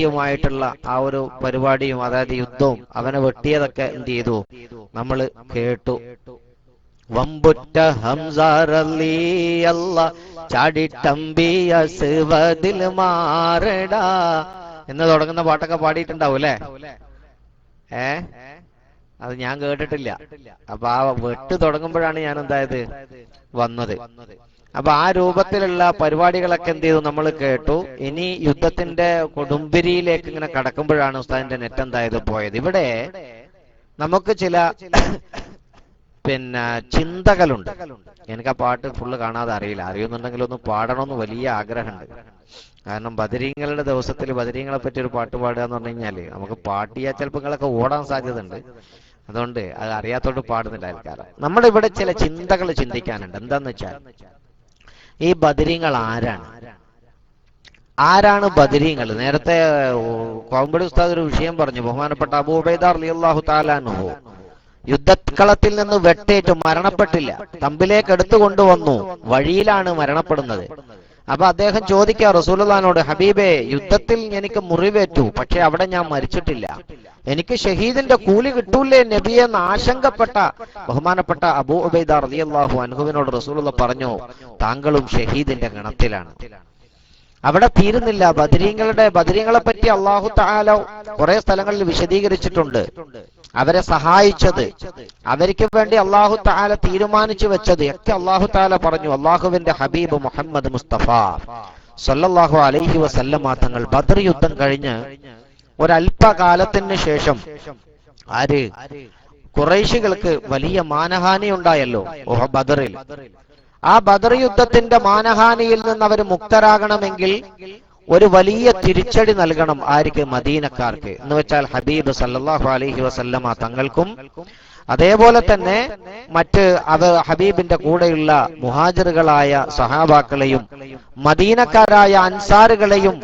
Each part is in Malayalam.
ഖുറൈശിയുമായിട്ടുള്ള ആ ഒരു പരിപാടിയും, അതായത് യുദ്ധവും അവനെ വെട്ടിയതൊക്കെ എന്ത് ചെയ്തു നമ്മൾ കേട്ടു. വമ്പുറ്റ ഹംസ റളിയല്ലാ ചാടിട്ടമ്പിയ സിവദിൽ മാറടാ എന്ന് തുടങ്ങുന്ന പാട്ടൊക്കെ പാടിയിട്ടുണ്ടാവും അല്ലേ? അത് ഞാൻ കേട്ടിട്ടില്ല. അപ്പൊ ആ വെട്ട് തുടങ്ങുമ്പോഴാണ് ഞാൻ എന്തായത് വന്നത്. അപ്പൊ ആ രൂപത്തിലുള്ള പരിപാടികളൊക്കെ എന്ത് ചെയ്തു നമ്മൾ കേട്ടു. ഇനി യുദ്ധത്തിന്റെ കൊടുമ്പിരിയിലേക്ക് ഇങ്ങനെ കടക്കുമ്പോഴാണ് ഉസ്താദിന്റെ നെറ്റ് എന്തായത് പോയത്. ഇവിടെ നമുക്ക് ചില ചിന്തകളുണ്ട്. എനിക്ക് ആ പാട്ട് ഫുള്ള് കാണാതെ അറിയില്ല. അറിയുന്നുണ്ടെങ്കിൽ ഒന്ന് പാടണമെന്ന് വലിയ ആഗ്രഹമുണ്ട്. കാരണം ബദരീങ്ങളുടെ ദിവസത്തിൽ ബദരീങ്ങളെ പറ്റി ഒരു പാട്ട് പാടുക എന്ന് പറഞ്ഞു കഴിഞ്ഞാല് നമുക്ക് പാട്ടിയാ ചിലപ്പോൾ നിങ്ങളൊക്കെ ഓടാൻ സാധ്യത ഉണ്ട്. അതുകൊണ്ട് അത് അറിയാത്തോണ്ട് പാടുന്നില്ല ആൾക്കാരെ. നമ്മുടെ ഇവിടെ ചില ചിന്തകൾ ചിന്തിക്കാനുണ്ട്. എന്താന്ന് വെച്ചാൽ ഈ ബദരീങ്ങൾ ആരാണ് ബദരീങ്ങൾ? നേരത്തെ കോമ്പടി ഉസ്താദ് ഒരു വിഷയം പറഞ്ഞു. ബഹുമാനപ്പെട്ട അബൂ ഉബൈദ റളിയല്ലാഹു തആല അൻഹു യുദ്ധക്കളത്തിൽ നിന്ന് വെട്ടേറ്റു മരണപ്പെട്ടില്ല. തമ്പിലേക്ക് എടുത്തുകൊണ്ടുവന്നു. വഴിയിലാണ് മരണപ്പെടുന്നത്. അപ്പൊ അദ്ദേഹം ചോദിക്കുക റസൂലുള്ളാഹിനോട്, ഹബീബേ, യുദ്ധത്തിൽ എനിക്ക് മുറിവേറ്റു, പക്ഷെ അവിടെ ഞാൻ മരിച്ചിട്ടില്ല. എനിക്ക് ഷഹീദിന്റെ കൂലി കിട്ടൂലേ നബിയെ എന്ന് ആശങ്കപ്പെട്ട ബഹുമാനപ്പെട്ട അബൂ ഉബൈദ റളിയല്ലാഹു അൻഹുവിനോട് റസൂലുള്ളാഹി പറഞ്ഞു, താങ്കളും ഷഹീദിന്റെ ഗണത്തിലാണ്. അവിടെ തീരുന്നില്ല. ബദരീങ്ങളെ പറ്റി അല്ലാഹു തആല കുറെ സ്ഥലങ്ങളിൽ വിശദീകരിച്ചിട്ടുണ്ട്. അവരെ സഹായിച്ചത്, അവർക്ക് വേണ്ടി അല്ലാഹു തആല തീരുമാനിച്ചു വെച്ചത് ഒക്കെ അല്ലാഹു തആല പറഞ്ഞു. അല്ലാഹുവിന്റെ ഹബീബ് മുഹമ്മദ് മുസ്തഫ സല്ലല്ലാഹു അലൈഹി വസല്ലമ തങ്ങൾ ബദർ യുദ്ധം കഴിഞ്ഞ് ഒരല്പകാലത്തിന് ശേഷം ഖുറൈശികൾക്ക് വലിയ മാനഹാനി ഉണ്ടായല്ലോ ബദറിൽ. ആ ബദർ യുദ്ധത്തിന്റെ മാനഹാനിയിൽ നിന്ന് അവർ മുക്തരാകണമെങ്കിൽ ഒരു വലിയ തിരിച്ചടി നൽകണം. ആർക്ക്? മദീനക്കാർക്ക്. എന്ന് വെച്ചാൽ ഹബീബ് സല്ലല്ലാഹു അലൈഹി വസല്ലമ തങ്ങൾക്കും അതേപോലെ തന്നെ മറ്റ് ഹബീബിന്റെ കൂടെയുള്ള മുഹാജിറുകളായ സഹാബാക്കളെയും മദീനക്കാരായ അൻസാറുകളെയും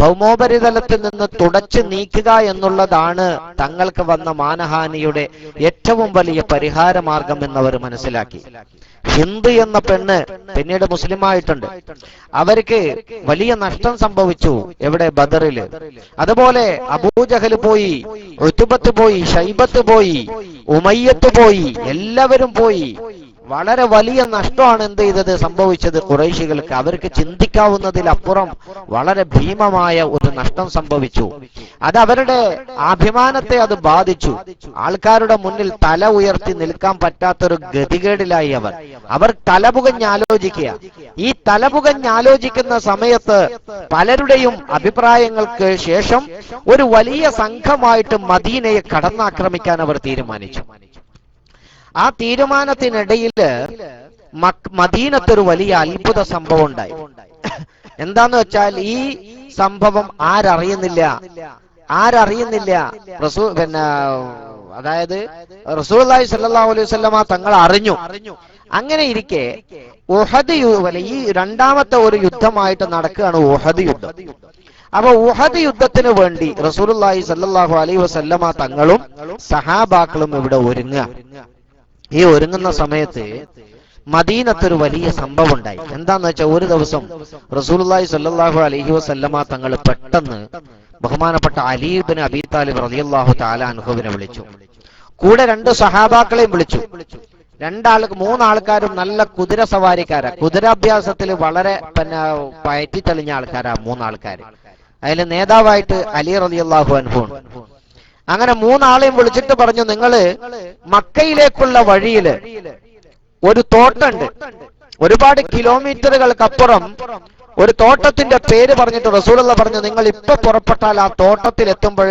ഭൗമോപരിതലത്തിൽ നിന്ന് തുടച്ചു നീക്കുക എന്നുള്ളതാണ് തങ്ങൾക്ക് വന്ന മാനഹാനിയുടെ ഏറ്റവും വലിയ പരിഹാര മാർഗം എന്നവർ മനസ്സിലാക്കി. ഹിന്ദ് എന്ന പെണ്ണ് പിന്നീട് മുസ്ലിമായിട്ടുണ്ട്. അവർക്ക് വലിയ നഷ്ടം സംഭവിച്ചു എവിടെ? ബദറില്. അതുപോലെ അബൂജഹൽ പോയി, ഉത്ബത്ത് പോയി, ഷൈബത്ത് പോയി, ഉമയ്യത്ത് പോയി, എല്ലാവരും പോയി. വളരെ വലിയ നഷ്ടമാണ് എന്ത് ചെയ്തത് സംഭവിച്ചത് ഖുറൈശികൾക്ക്. അവർക്ക് ചിന്തിക്കാവുന്നതിലപ്പുറം വളരെ ഭീമമായ ഒരു നഷ്ടം സംഭവിച്ചു. അത് അവരുടെ അഭിമാനത്തെ അത് ബാധിച്ചു. ആൾക്കാരുടെ മുന്നിൽ തല ഉയർത്തി നിൽക്കാൻ പറ്റാത്തൊരു ഗതികേടിലായി അവർ തലപുകഞ്ഞാലോചിക്കുക. ഈ തലപുകഞ്ഞാലോചിക്കുന്ന സമയത്ത് പലരുടെയും അഭിപ്രായങ്ങൾക്ക് ശേഷം ഒരു വലിയ സംഘമായിട്ട് മദീനയെ കടന്നാക്രമിക്കാൻ അവർ തീരുമാനിച്ചു. ആ തീരുമാനത്തിനിടയിൽ മദീനത്തൊരു വലിയ അത്ഭുത സംഭവം ഉണ്ടായി. എന്താന്ന് വെച്ചാൽ ഈ സംഭവം ആരറിയുന്നില്ല. അതായത് റസൂലുള്ളാഹി സ്വല്ലല്ലാഹു അലൈഹി വസല്ലമ തങ്ങൾ അറിഞ്ഞു. അങ്ങനെ ഇരിക്കെ ഈ രണ്ടാമത്തെ ഒരു യുദ്ധമായിട്ട് നടക്കുകയാണ് ഉഹദ് യുദ്ധം. അപ്പൊ ഉഹദ് യുദ്ധത്തിന് വേണ്ടി റസൂലുള്ളാഹി സ്വല്ലല്ലാഹു അലൈഹി വസല്ലമ തങ്ങളും സഹാബാക്കളും ഇവിടെ ഒരുങ്ങുക. ഈ ഒരുങ്ങുന്ന സമയത്ത് മദീനത്തൊരു വലിയ സംഭവം ഉണ്ടായി. എന്താന്ന് വെച്ചാൽ ഒരു ദിവസം റസൂലുള്ളാഹി സ്വല്ലല്ലാഹു അലൈഹി വസല്ലമ തങ്ങൾ പെട്ടെന്ന് ബഹുമാനപ്പെട്ട അലി ഇബ്നു അബീ താലിബ് റളിയല്ലാഹു തആല അൻഹുവിനെ വിളിച്ചു. കൂടെ രണ്ട് സഹാബാക്കളെയും വിളിച്ചു. മൂന്നാൾക്കാരും നല്ല കുതിര സവാരിക്കാരാ. കുതിരാഭ്യാസത്തിൽ വളരെ പയറ്റി തെളിഞ്ഞ ആൾക്കാരാ മൂന്നാൾക്കാര്. അതിൽ നേതാവായിട്ട് അലി റളിയല്ലാഹു അൻഹു. അങ്ങനെ മൂന്നാളെയും വിളിച്ചിട്ട് പറഞ്ഞു, നിങ്ങള് മക്കയിലേക്കുള്ള വഴിയില് ഒരു തോട്ടമുണ്ട്. ഒരുപാട് കിലോമീറ്ററുകൾക്കപ്പുറം ഒരു തോട്ടത്തിന്റെ പേര് പറഞ്ഞിട്ട് റസൂലുള്ളാഹി പറഞ്ഞു, നിങ്ങൾ ഇപ്പൊ പുറപ്പെട്ടാൽ ആ തോട്ടത്തിൽ എത്തുമ്പോൾ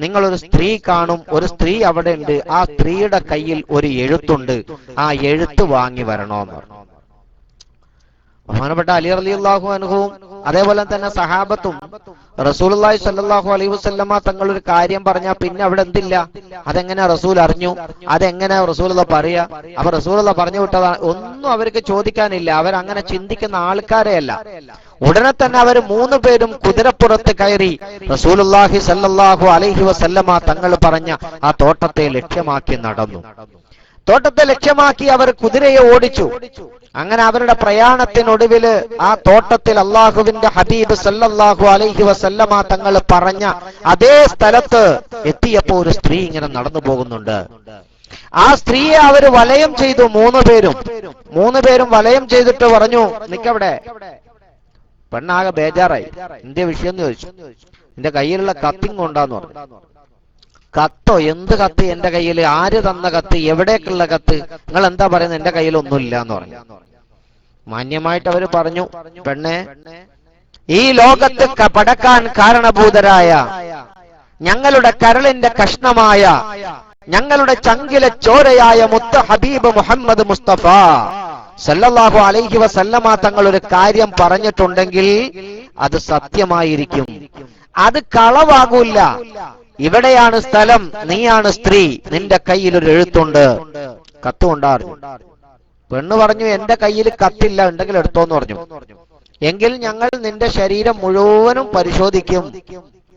നിങ്ങൾ ഒരു സ്ത്രീ കാണും. ഒരു സ്ത്രീ അവിടെ ഉണ്ട്. ആ സ്ത്രീയുടെ കയ്യിൽ ഒരു എഴുത്തുണ്ട്. ആ എഴുത്ത് വാങ്ങി വരണോന്ന് പറഞ്ഞു. ബഹുമാനപ്പെട്ട അലി റളിയല്ലാഹു അൻഹുവും അതേപോലെ തന്നെ സഹാബത്തും റസൂലുള്ളാഹി സ്വല്ലല്ലാഹു അലൈഹി വസല്ലമ തങ്ങൾ ഒരു കാര്യം പറഞ്ഞാൽ പിന്നെ അവിടെ എന്തില്ല? അതെങ്ങനെ റസൂൽ അറിഞ്ഞു? അതെങ്ങനെ റസൂലുള്ളാഹി പറയാ? അപ്പൊ റസൂലുള്ളാഹി പറഞ്ഞു വിട്ടതാണ്. ഒന്നും അവർക്ക് ചോദിക്കാനില്ല. അവരങ്ങനെ ചിന്തിക്കുന്ന ആൾക്കാരെ അല്ല. ഉടനെ തന്നെ അവർ മൂന്ന് പേരും കുതിരപ്പുറത്ത് കയറി റസൂലുള്ളാഹി സ്വല്ലല്ലാഹു അലൈഹി വസല്ലമ തങ്ങൾ പറഞ്ഞ ആ തോട്ടത്തെ ലക്ഷ്യമാക്കി നടന്നു. തോട്ടത്തെ ലക്ഷ്യമാക്കി അവർ കുതിരയെ ഓടിച്ചു. അങ്ങനെ അവരുടെ പ്രയാണത്തിനൊടുവില് ആ തോട്ടത്തിൽ അള്ളാഹുവിന്റെ ഹബീബ് സല്ലല്ലാഹു അലൈഹി വസല്ലമ തങ്ങൾ പറഞ്ഞ അതേ സ്ഥലത്ത് എത്തിയപ്പോ ഒരു സ്ത്രീ ഇങ്ങനെ നടന്നു പോകുന്നുണ്ട്. ആ സ്ത്രീയെ അവര് വലയം ചെയ്തു. മൂന്ന് പേരും വലയം ചെയ്തിട്ട് പറഞ്ഞു, നിക്കവിടെ. പെണ്ണാകെ ബേജാറായി. എന്റെ വിഷയം എന്ന് ചോദിച്ചു. എന്റെ കയ്യിലുള്ള കത്തിങ് കൊണ്ടാന്ന് പറഞ്ഞു. കത്തോ? എന്ത് കത്ത് എന്റെ കയ്യിൽ? ആര് തന്ന കത്ത്? എവിടേക്കുള്ള കത്ത്? നിങ്ങൾ എന്താ പറയുന്നത്? എന്റെ കയ്യിൽ ഒന്നുമില്ല എന്ന് പറഞ്ഞു. മാന്യമായിട്ട് അവര് പറഞ്ഞു, പെണ്ണെ, ഈ ലോകത്ത് പടക്കാൻ കാരണഭൂതരായ ഞങ്ങളുടെ കരളിന്റെ കഷ്ണമായ ഞങ്ങളുടെ ചങ്കിലെ ചോരയായ മുത്ത ഹബീബ് മുഹമ്മദ് മുസ്തഫ സല്ലല്ലാഹു അലൈഹി വസല്ലമ തങ്ങൾ ഒരു കാര്യം പറഞ്ഞിട്ടുണ്ടെങ്കിൽ അത് സത്യമായിരിക്കും, അത് കളവാകൂല. ഇവിടെയാണ് സ്ഥലം, നീയാണ് സ്ത്രീ, നിന്റെ കയ്യിൽ ഒരു എഴുത്തുണ്ട്, കത്തുകൊണ്ടായിരുന്നു. പെണ്ണ് പറഞ്ഞു, എന്റെ കയ്യിൽ കത്തില്ല, ഉണ്ടെങ്കിൽ എടുത്തോന്ന് പറഞ്ഞു. എങ്കിൽ ഞങ്ങൾ നിന്റെ ശരീരം മുഴുവനും പരിശോധിക്കും,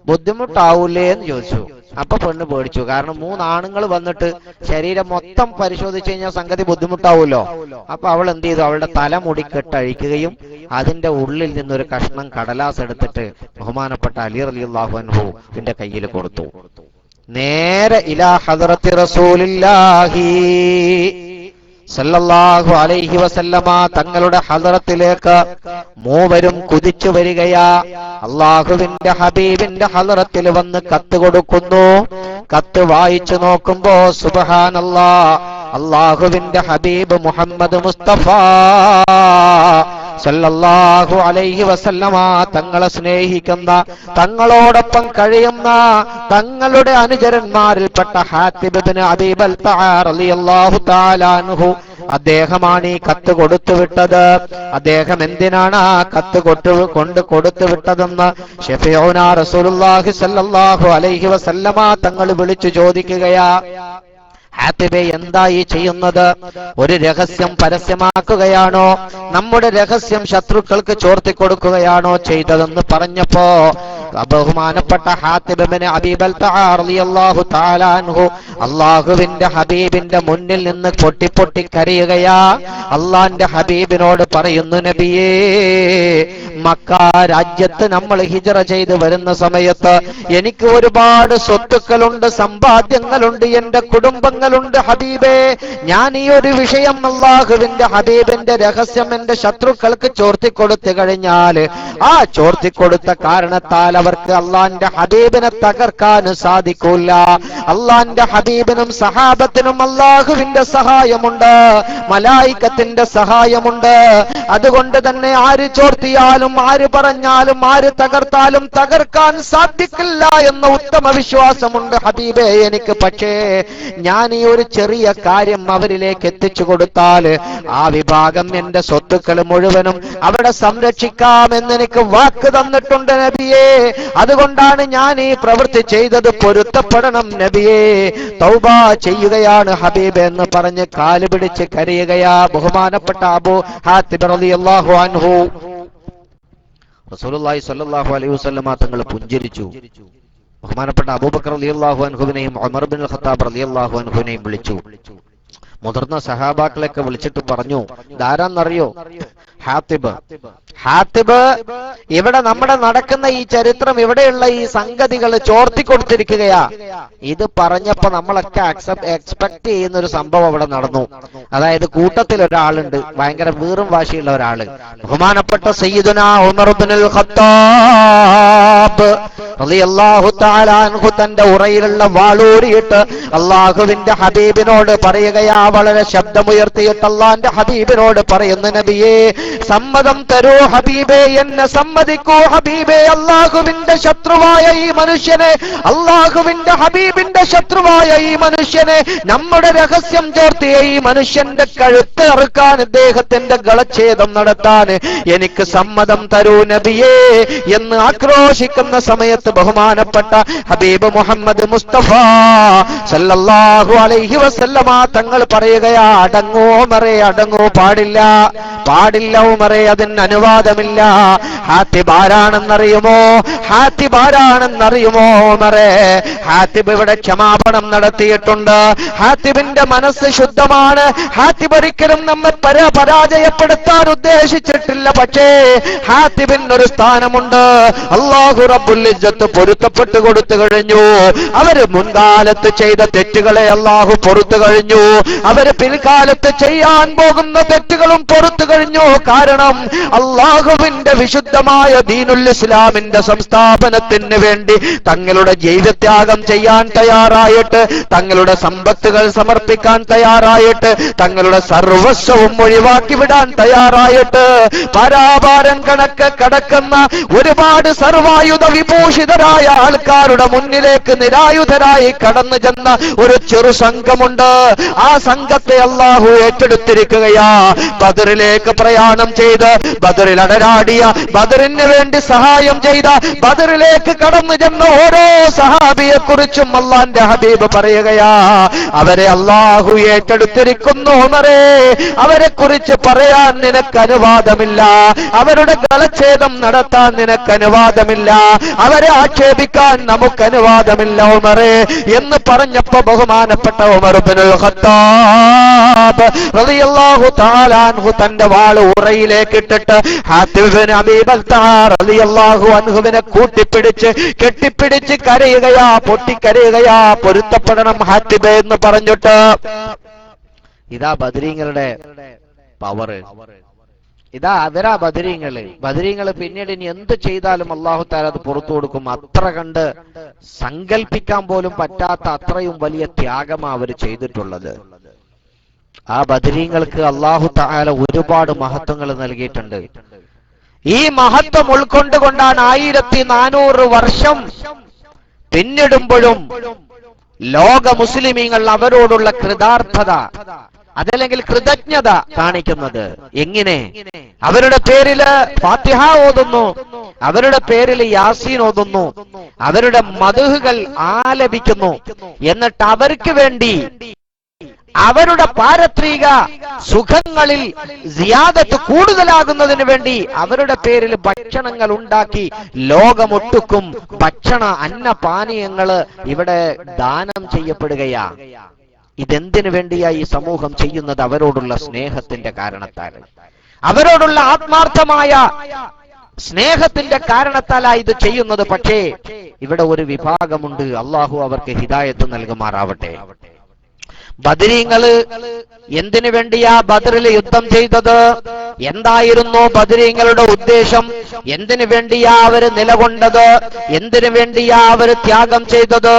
ബുദ്ധിമുട്ടാവൂലേ എന്ന് ചോദിച്ചു. അപ്പൊ പെണ്ണ് പേടിച്ചു. കാരണം 3 ആണുങ്ങൾ വന്നിട്ട് ശരീരം മൊത്തം പരിശോധിച്ചു കഴിഞ്ഞാൽ സംഗതി ബുദ്ധിമുട്ടാവൂലോ. അപ്പൊ അവൾ എന്ത് ചെയ്തു? അവളുടെ തലമുടി കെട്ടഴിക്കുകയും അതിന്റെ ഉള്ളിൽ നിന്നൊരു കഷ്ണം കടലാസ് എടുത്തിട്ട് ബഹുമാനപ്പെട്ട അലി റളിയല്ലാഹു അൻഹുവിന്റെ കയ്യിൽ കൊടുത്തു. നേരെ ഇലാ ഹദ്റത്തി റസൂലില്ലാഹി സല്ലല്ലാഹു അലൈഹി വസല്ലമ തങ്ങളുടെ ഹദ്റത്തിലേക്ക് മൂവരും കുതിച്ചു വരികയാ. അള്ളാഹുവിന്റെ ഹബീബിന്റെ ഹദ്റത്തിൽ വന്ന് കത്ത് കൊടുക്കുന്നു. കത്ത് വായിച്ചു നോക്കുമ്പോ സുബ്ഹാനല്ലാഹ്, അള്ളാഹുവിന്റെ ഹബീബ് മുഹമ്മദ് മുസ്തഫ സല്ലല്ലാഹു അലൈഹി വസല്ലമ തങ്ങളെ സ്നേഹിക്കുന്ന, തങ്ങളോടൊപ്പം കഴിയുന്ന തങ്ങളുടെ അനുചരന്മാരിൽപ്പെട്ട ഹാത്തിബ് ഇബ്നു അബീ ബൽതഅ റളിയല്ലാഹു തആല അൻഹു, അദ്ദേഹമാണ് ഈ കത്ത് കൊടുത്തുവിട്ടത്. അദ്ദേഹം എന്തിനാണ് ആ കത്ത് കൊടുത്തുവിട്ടതെന്ന് ശഫീഉനാ റസൂലുള്ളാഹി സല്ലല്ലാഹു അലൈഹി വസല്ലമ തങ്ങൾ വിളിച്ചു ചോദിക്കുകയാ. ഹാത്തിബെ, എന്താ ഈ ചെയ്യുന്നത്? ഒരു രഹസ്യം പരസ്യമാക്കുകയാണോ? നമ്മുടെ രഹസ്യം ശത്രുക്കൾക്ക് ചോർത്തിക്കൊടുക്കുകയാണോ ചെയ്തതെന്ന് പറഞ്ഞപ്പോ ബഹുമാനപ്പെട്ട ഹാത്തിബ് ഇബ്നു അബീ ബൽതഅ റളിയല്ലാഹു തആല അൻഹു അല്ലാഹുവിന്റെ ഹബീബിന്റെ മുന്നിൽ നിന്ന് പൊട്ടി കരയുകയാ. അല്ലാഹുവിന്റെ ഹബീബിനോട് പറയുന്നു, നബിയേ, മക്ക രാജ്യത്ത് നമ്മൾ ഹിജ്റ ചെയ്ത് വരുന്ന സമയത്ത് എനിക്ക് ഒരുപാട് സ്വത്തുക്കളുണ്ട്, സമ്പാദ്യങ്ങളുണ്ട്, എന്റെ കുടുംബങ്ങളുണ്ട്. ഹബീബേ, ഞാൻ ഈ ഒരു വിഷയം അല്ലാഹുവിന്റെ ഹബീബിന്റെ രഹസ്യം എന്റെ ശത്രുക്കൾക്ക് ചോർത്തിക്കൊടുത്തു കഴിഞ്ഞാൽ ആ ചോർത്തിക്കൊടുത്ത കാരണത്താൽ അവർക്ക് അള്ളാന്റെ ഹബീബിനെ തകർക്കാൻ സാധിക്കൂല. അള്ളാന്റെ ഹബീബിനും സഹാബത്തിനും അള്ളാഹുവിന്റെ സഹായമുണ്ട്, മലായികത്തിന്റെ സഹായമുണ്ട്. അതുകൊണ്ട് തന്നെ ആര് ചോർത്തിയാലും, ആര് പറഞ്ഞാലും, ആര് തകർത്താലും തകർക്കാൻ സാധിക്കില്ല എന്ന ഉത്തമ വിശ്വാസമുണ്ട് ഹബീബേ എനിക്ക്. പക്ഷേ ഞാൻ ഈ ഒരു ചെറിയ കാര്യം അവരിലേക്ക് എത്തിച്ചു കൊടുത്താൽ ആ വിഭാഗം എന്റെ സ്വത്തുക്കൾ മുഴുവനും അവിടെ സംരക്ഷിക്കാമെന്ന് എനിക്ക് വാക്ക് തന്നിട്ടുണ്ട് നബിയേ. അതുകൊണ്ടാണ് ഞാൻ ഈ പ്രവൃത്തി ചെയ്തത്, പൊരുത്തപ്പെടണം നബിയേ. തൗബ ചെയ്യുകയാണ് ഹബീബ് എന്ന് പറഞ്ഞ് കാല് പിടിച്ച് കരയുകയാ ബഹുമാനപ്പെട്ട അബൂ ഹാത്തിബ് റളിയല്ലാഹു അൻഹു. റസൂലുള്ളാഹി സ്വല്ലല്ലാഹു അലൈഹി വസല്ലമ തങ്ങൾ പുഞ്ചിരിച്ചു. ബഹുമാനപ്പെട്ട അബൂബക്കർ റളിയല്ലാഹു അൻഹുവിനെയും ഉമർ ഇബ്നുൽ ഖത്താബ് റളിയല്ലാഹു അൻഹുവിനെയും വിളിച്ചു. മുതിർന്ന സഹാബാക്കളെയൊക്കെ വിളിച്ചിട്ട് പറഞ്ഞു, ഇതാരാന്നറിയോ? ഹാത്തിബ്. ഇവിടെ നമ്മുടെ നടക്കുന്ന ഈ ചരിത്രം, ഇവിടെയുള്ള ഈ സംഗതികൾ ചോർത്തിക്കൊടുത്തിരിക്കുകയാ. ഇത് പറഞ്ഞപ്പോ നമ്മളൊക്കെ എക്സ്പെക്ട് ചെയ്യുന്ന ഒരു സംഭവം അവിടെ നടന്നു. അതായത് കൂട്ടത്തിൽ ഒരാളുണ്ട്, ഭയങ്കര വീറും വാശിയുള്ള ഒരാള്, ബഹുമാനപ്പെട്ട സയ്യിദുനാ ഉമർ ഇബ്നുൽ ഖത്താബ് റളിയല്ലാഹു തആല അൻഹു തന്റെ ഉറയിലുള്ള വാളൂരിയിട്ട് അള്ളാഹുവിന്റെ ഹബീബിനോട് പറയുകയാ, വളരെ ശബ്ദമുയർത്തിയിട്ട് അള്ളാന്റെ ഹബീബിനോട് പറയുന്ന, നബിയേ, സമ്മതം തരൂ ഹബീബേ, എന്നെ സമ്മതിക്കൂ ഹബീബേ. അള്ളാഹുവിന്റെ ശത്രുവായ ഈ മനുഷ്യനെ, അള്ളാഹുവിന്റെ ഹബീബിന്റെ ശത്രുവായ ഈ മനുഷ്യനെ, നമ്മുടെ രഹസ്യം ചോർത്തിയ ഈ മനുഷ്യന്റെ കഴുത്ത് അറുക്കാൻ, ഇദ്ദേഹത്തിന്റെ ഗളച്ഛേദം നടത്താൻ എനിക്ക് സമ്മതം തരൂ നബിയേ എന്ന് ആക്രോശിക്കുക നിൽക്കുന്ന സമയത്ത് ബഹുമാനപ്പെട്ട ഹബീബ് മുഹമ്മദ് മുസ്തഫ സല്ലല്ലാഹു അലൈഹി വസല്ലമ തങ്ങൾ പറയുകയാ, അടങ്ങൂ ഉമറേ, അടങ്ങൂ, പാടില്ല ഉമറേ, അതിന് അനുവാദമില്ല. ഹാത്തിബ് ആരാണെന്നറിയുമോ? ഉമറേ, ഹാത്തിബ് ഇവിടെ ക്ഷമാപണം നടത്തിയിട്ടുണ്ട്. ഹാത്തിബിന്റെ മനസ്സ് ശുദ്ധമാണ്. ഹാത്തിബ് ഒരിക്കലും നമ്മെ പരാജയപ്പെടുത്താൻ ഉദ്ദേശിച്ചിട്ടില്ല. പക്ഷേ ഹാത്തിബിന് ഒരു സ്ഥാനമുണ്ട്. അല്ലാഹു റബ്ബുൽ ഇസ്സത്ത് പൊരുത്തപ്പെട്ടു കൊടുത്തു കഴിഞ്ഞു. അവര് മുൻകാലത്ത് ചെയ്ത തെറ്റുകളെ അല്ലാഹു പൊറുത്തു കഴിഞ്ഞു. അവര് പിൽക്കാലത്ത് ചെയ്യാൻ പോകുന്ന തെറ്റുകളും പൊറുത്തു കഴിഞ്ഞു. കാരണം അല്ലാഹുവിന്റെ വിശുദ്ധമായ ദീനുൽ ഇസ്ലാമിന്റെ സംസ്ഥാപനത്തിന് വേണ്ടി തങ്ങളുടെ ജീവിതത്യാഗം ചെയ്യാൻ തയ്യാറായിട്ട്, തങ്ങളുടെ സമ്പത്തുകൾ സമർപ്പിക്കാൻ തയ്യാറായിട്ട്, തങ്ങളുടെ സർവസ്വവും ഒഴിവാക്കി വിടാൻ തയ്യാറായിട്ട്, പരാഭാരം കണക്ക് കടക്കുന്ന ഒരുപാട് സർവായുധ വിഭൂഷിതരായ ആൾക്കാരുടെ മുന്നിലേക്ക് നിരായുധരായി കടന്നു ചെന്ന ഒരു ചെറു സംഘമുണ്ട്. ആ സംഘത്തെ അല്ലാഹു ഏറ്റെടുത്തിരിക്കുകയാ. ബദറിലേക്ക് പ്രയാണം ചെയ്ത് ബദറിൽ അടരാടിയ, ബദറിന് വേണ്ടി സഹായം ചെയ്ത, ബദറിലേക്ക് കടന്നു ചെന്ന ഓരോ സഹാബിയെ കുറിച്ചും അല്ലാഹുവിന്റെ ഹബീബ് പറയുകയാ, അവരെ അല്ലാഹു ഏറ്റെടുത്തിരിക്കുന്നു ഉമറേ. അവരെ കുറിച്ച് പറയാൻ നിനക്ക് അനുവാദമില്ല, അവരുടെ ഗളച്ഛേദം നടത്താൻ നിനക്ക് അനുവാദമില്ല, അവരെ ആക്ഷേപിക്കാൻ നമുക്ക് അനുവാദമില്ല ഉമറേ എന്ന് പറഞ്ഞപ്പോ ബഹുമാനപ്പെട്ട ഉമർ ഇബ്നുൽ ഖത്താബ് റളിയല്ലാഹു തആല അൻഹു തന്റെ വാൾ ഉറയിലേക്ക് ഇട്ടിട്ട് ഹാത്തിബ് ഇബ്നു അബീ ബൽതഅ റളിയല്ലാഹു അൻഹുവിനെ കൂട്ടിപ്പിടിച്ച് കെട്ടിപ്പിടിച്ച് കരയുകയാ, പൊട്ടിക്കരയുകയാ, പൊരുത്തപ്പെടണം ഹാത്തിബ് എന്ന് പറഞ്ഞിട്ട്. ഇതാ ബദരീങ്ങളുടെ പവർ. ഇതാ അവരാ ബദരീങ്ങള് പിന്നീട് ഇനി എന്ത് ചെയ്താലും അല്ലാഹു തആല അത് പുറത്തു കൊടുക്കും. അത്ര കണ്ട് സങ്കല്പിക്കാൻ പോലും പറ്റാത്ത അത്രയും വലിയ ത്യാഗമാ അവർ ചെയ്തിട്ടുള്ളത്. ആ ബദരീങ്ങൾക്ക് അല്ലാഹു തആല ഒരുപാട് മഹത്വങ്ങൾ നൽകിയിട്ടുണ്ട്. ഈ മഹത്വം ഉൾക്കൊണ്ടുകൊണ്ടാണ് 1400 വർഷം പിന്നിടുമ്പോഴും ലോക മുസ്ലിമീങ്ങൾ അവരോടുള്ള കൃതാർത്ഥത, അതല്ലെങ്കിൽ കൃതജ്ഞത കാണിക്കുന്നത്. എങ്ങനെ? അവരുടെ പേരില് ഫാത്തിഹ ഓതുന്നു, അവരുടെ പേരിൽ യാസീൻ ഓതുന്നു, അവരുടെ മദ്ഹുകൾ ആലപിക്കുന്നു. എന്നിട്ട് അവർക്ക് വേണ്ടി അവരുടെ പാരത്രിക സുഖങ്ങളിൽ സിയാദത്ത് കൂടുതലാകുന്നതിന് വേണ്ടി അവരുടെ പേരിൽ ഭക്ഷണങ്ങൾ ഉണ്ടാക്കി ലോകമൊട്ടുക്കും ഭക്ഷണ അന്നപാനീയങ്ങള് ഇവിടെ ദാനം ചെയ്യപ്പെടുകയാ. ഇതെന്തിനു വേണ്ടിയാ ഈ സമൂഹം ചെയ്യുന്നത്? അവരോടുള്ള സ്നേഹത്തിന്റെ കാരണത്താൽ, അവരോടുള്ള ആത്മാർത്ഥമായ സ്നേഹത്തിന്റെ കാരണത്താലാ ഇത് ചെയ്യുന്നത്. പക്ഷേ ഇവിടെ ഒരു വിഭാഗമുണ്ട്, അല്ലാഹു അവർക്ക് ഹിദായത്ത് നൽകുമാറാവട്ടെ. ബദരീങ്ങള് എന്തിനു വേണ്ടിയാ ബദറിൽ യുദ്ധം ചെയ്തത്? എന്തായിരുന്നു ബദരീങ്ങളുടെ ഉദ്ദേശം? എന്തിനു വേണ്ടിയാ അവര് നിലകൊണ്ടത്? എന്തിനു വേണ്ടിയാ അവര് ത്യാഗം ചെയ്തത്?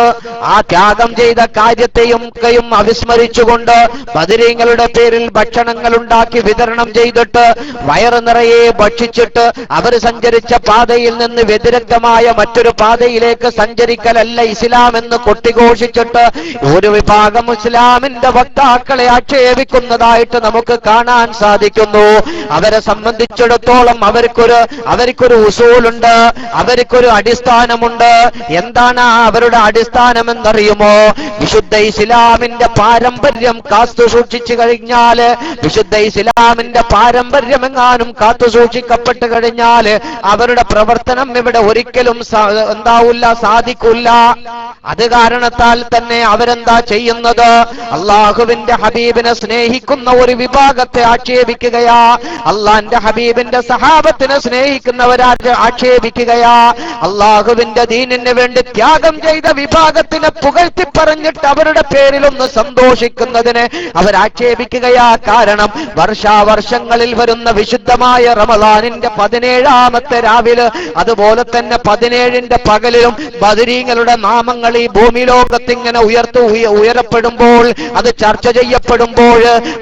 ആ ത്യാഗം ചെയ്ത കാര്യത്തെയും അവിസ്മരിച്ചുകൊണ്ട് ബദരീങ്ങളുടെ പേരിൽ ഭക്ഷണങ്ങൾ ഉണ്ടാക്കി വിതരണം ചെയ്തിട്ട് വയറ് നിറയെ ഭക്ഷിച്ചിട്ട് അവർ സഞ്ചരിച്ച പാതയിൽ നിന്ന് വ്യതിരക്തമായ മറ്റൊരു പാതയിലേക്ക് സഞ്ചരിക്കലല്ല ഇസ്ലാം എന്ന് കൊട്ടിഘോഷിച്ചിട്ട് ഒരു വിഭാഗം ഇസ്ലാമിന്റെ വക്താക്കളെ ആക്ഷേപിക്കുന്നതായിട്ട് നമുക്ക് കാണാൻ സാധിക്കുന്നു. അവരെ സംബന്ധിച്ചിടത്തോളം അവർക്കൊരു ഉസൂലുണ്ട്, അവർക്കൊരു അടിസ്ഥാനമുണ്ട്. എന്താണ് അവരുടെ അടിസ്ഥാനം എന്നറിയുമോ? വിശുദ്ധ ഇസ്ലാമിന്റെ പാരമ്പര്യം കാത്തു സൂക്ഷിച്ചു കഴിഞ്ഞാൽ, വിശുദ്ധ ഇസ്ലാമിന്റെ പാരമ്പര്യം എങ്ങാനും കാത്തു സൂക്ഷിക്കപ്പെട്ടു കഴിഞ്ഞാൽ അവരുടെ പ്രവർത്തനം ഇവിടെ ഒരിക്കലും സാധിക്കില്ല. അത് കാരണത്താൽ തന്നെ അവരെന്താ ചെയ്യുന്നത്? അള്ളാഹുവിന്റെ ഹബീബിനെ സ്നേഹിക്കുന്ന ഒരു വിഭാഗത്തെ ആക്ഷേപിക്കുകയാ, അള്ളാന്റെ ഹബീബിന്റെ സഹാബത്തിനെ സ്നേഹിക്കുന്നവരെ ആക്ഷേപിക്കുകയാ, അള്ളാഹുവിന്റെ ദീനിന് വേണ്ടി ത്യാഗം ചെയ്ത വിഭാഗത്തിനെ പുകഴ്ത്തി പറഞ്ഞിട്ട് അവരുടെ പേരിലൊന്ന് സന്തോഷിക്കുന്നതിനെ അവരാക്ഷേപിക്കുകയാ. കാരണം വർഷാവർഷങ്ങളിൽ വരുന്ന വിശുദ്ധമായ റമളാനിന്റെ 17ാമത്തെ രാവിലെ, അതുപോലെ തന്നെ 17ന്റെ പകലിലും ബദരീങ്ങളുടെ നാമങ്ങൾ ഈ ഭൂമി ലോകത്ത് ഇങ്ങനെ ഉയരപ്പെടുമ്പോൾ അത് ചർച്ച ചെയ്യപ്പെടുമ്പോൾ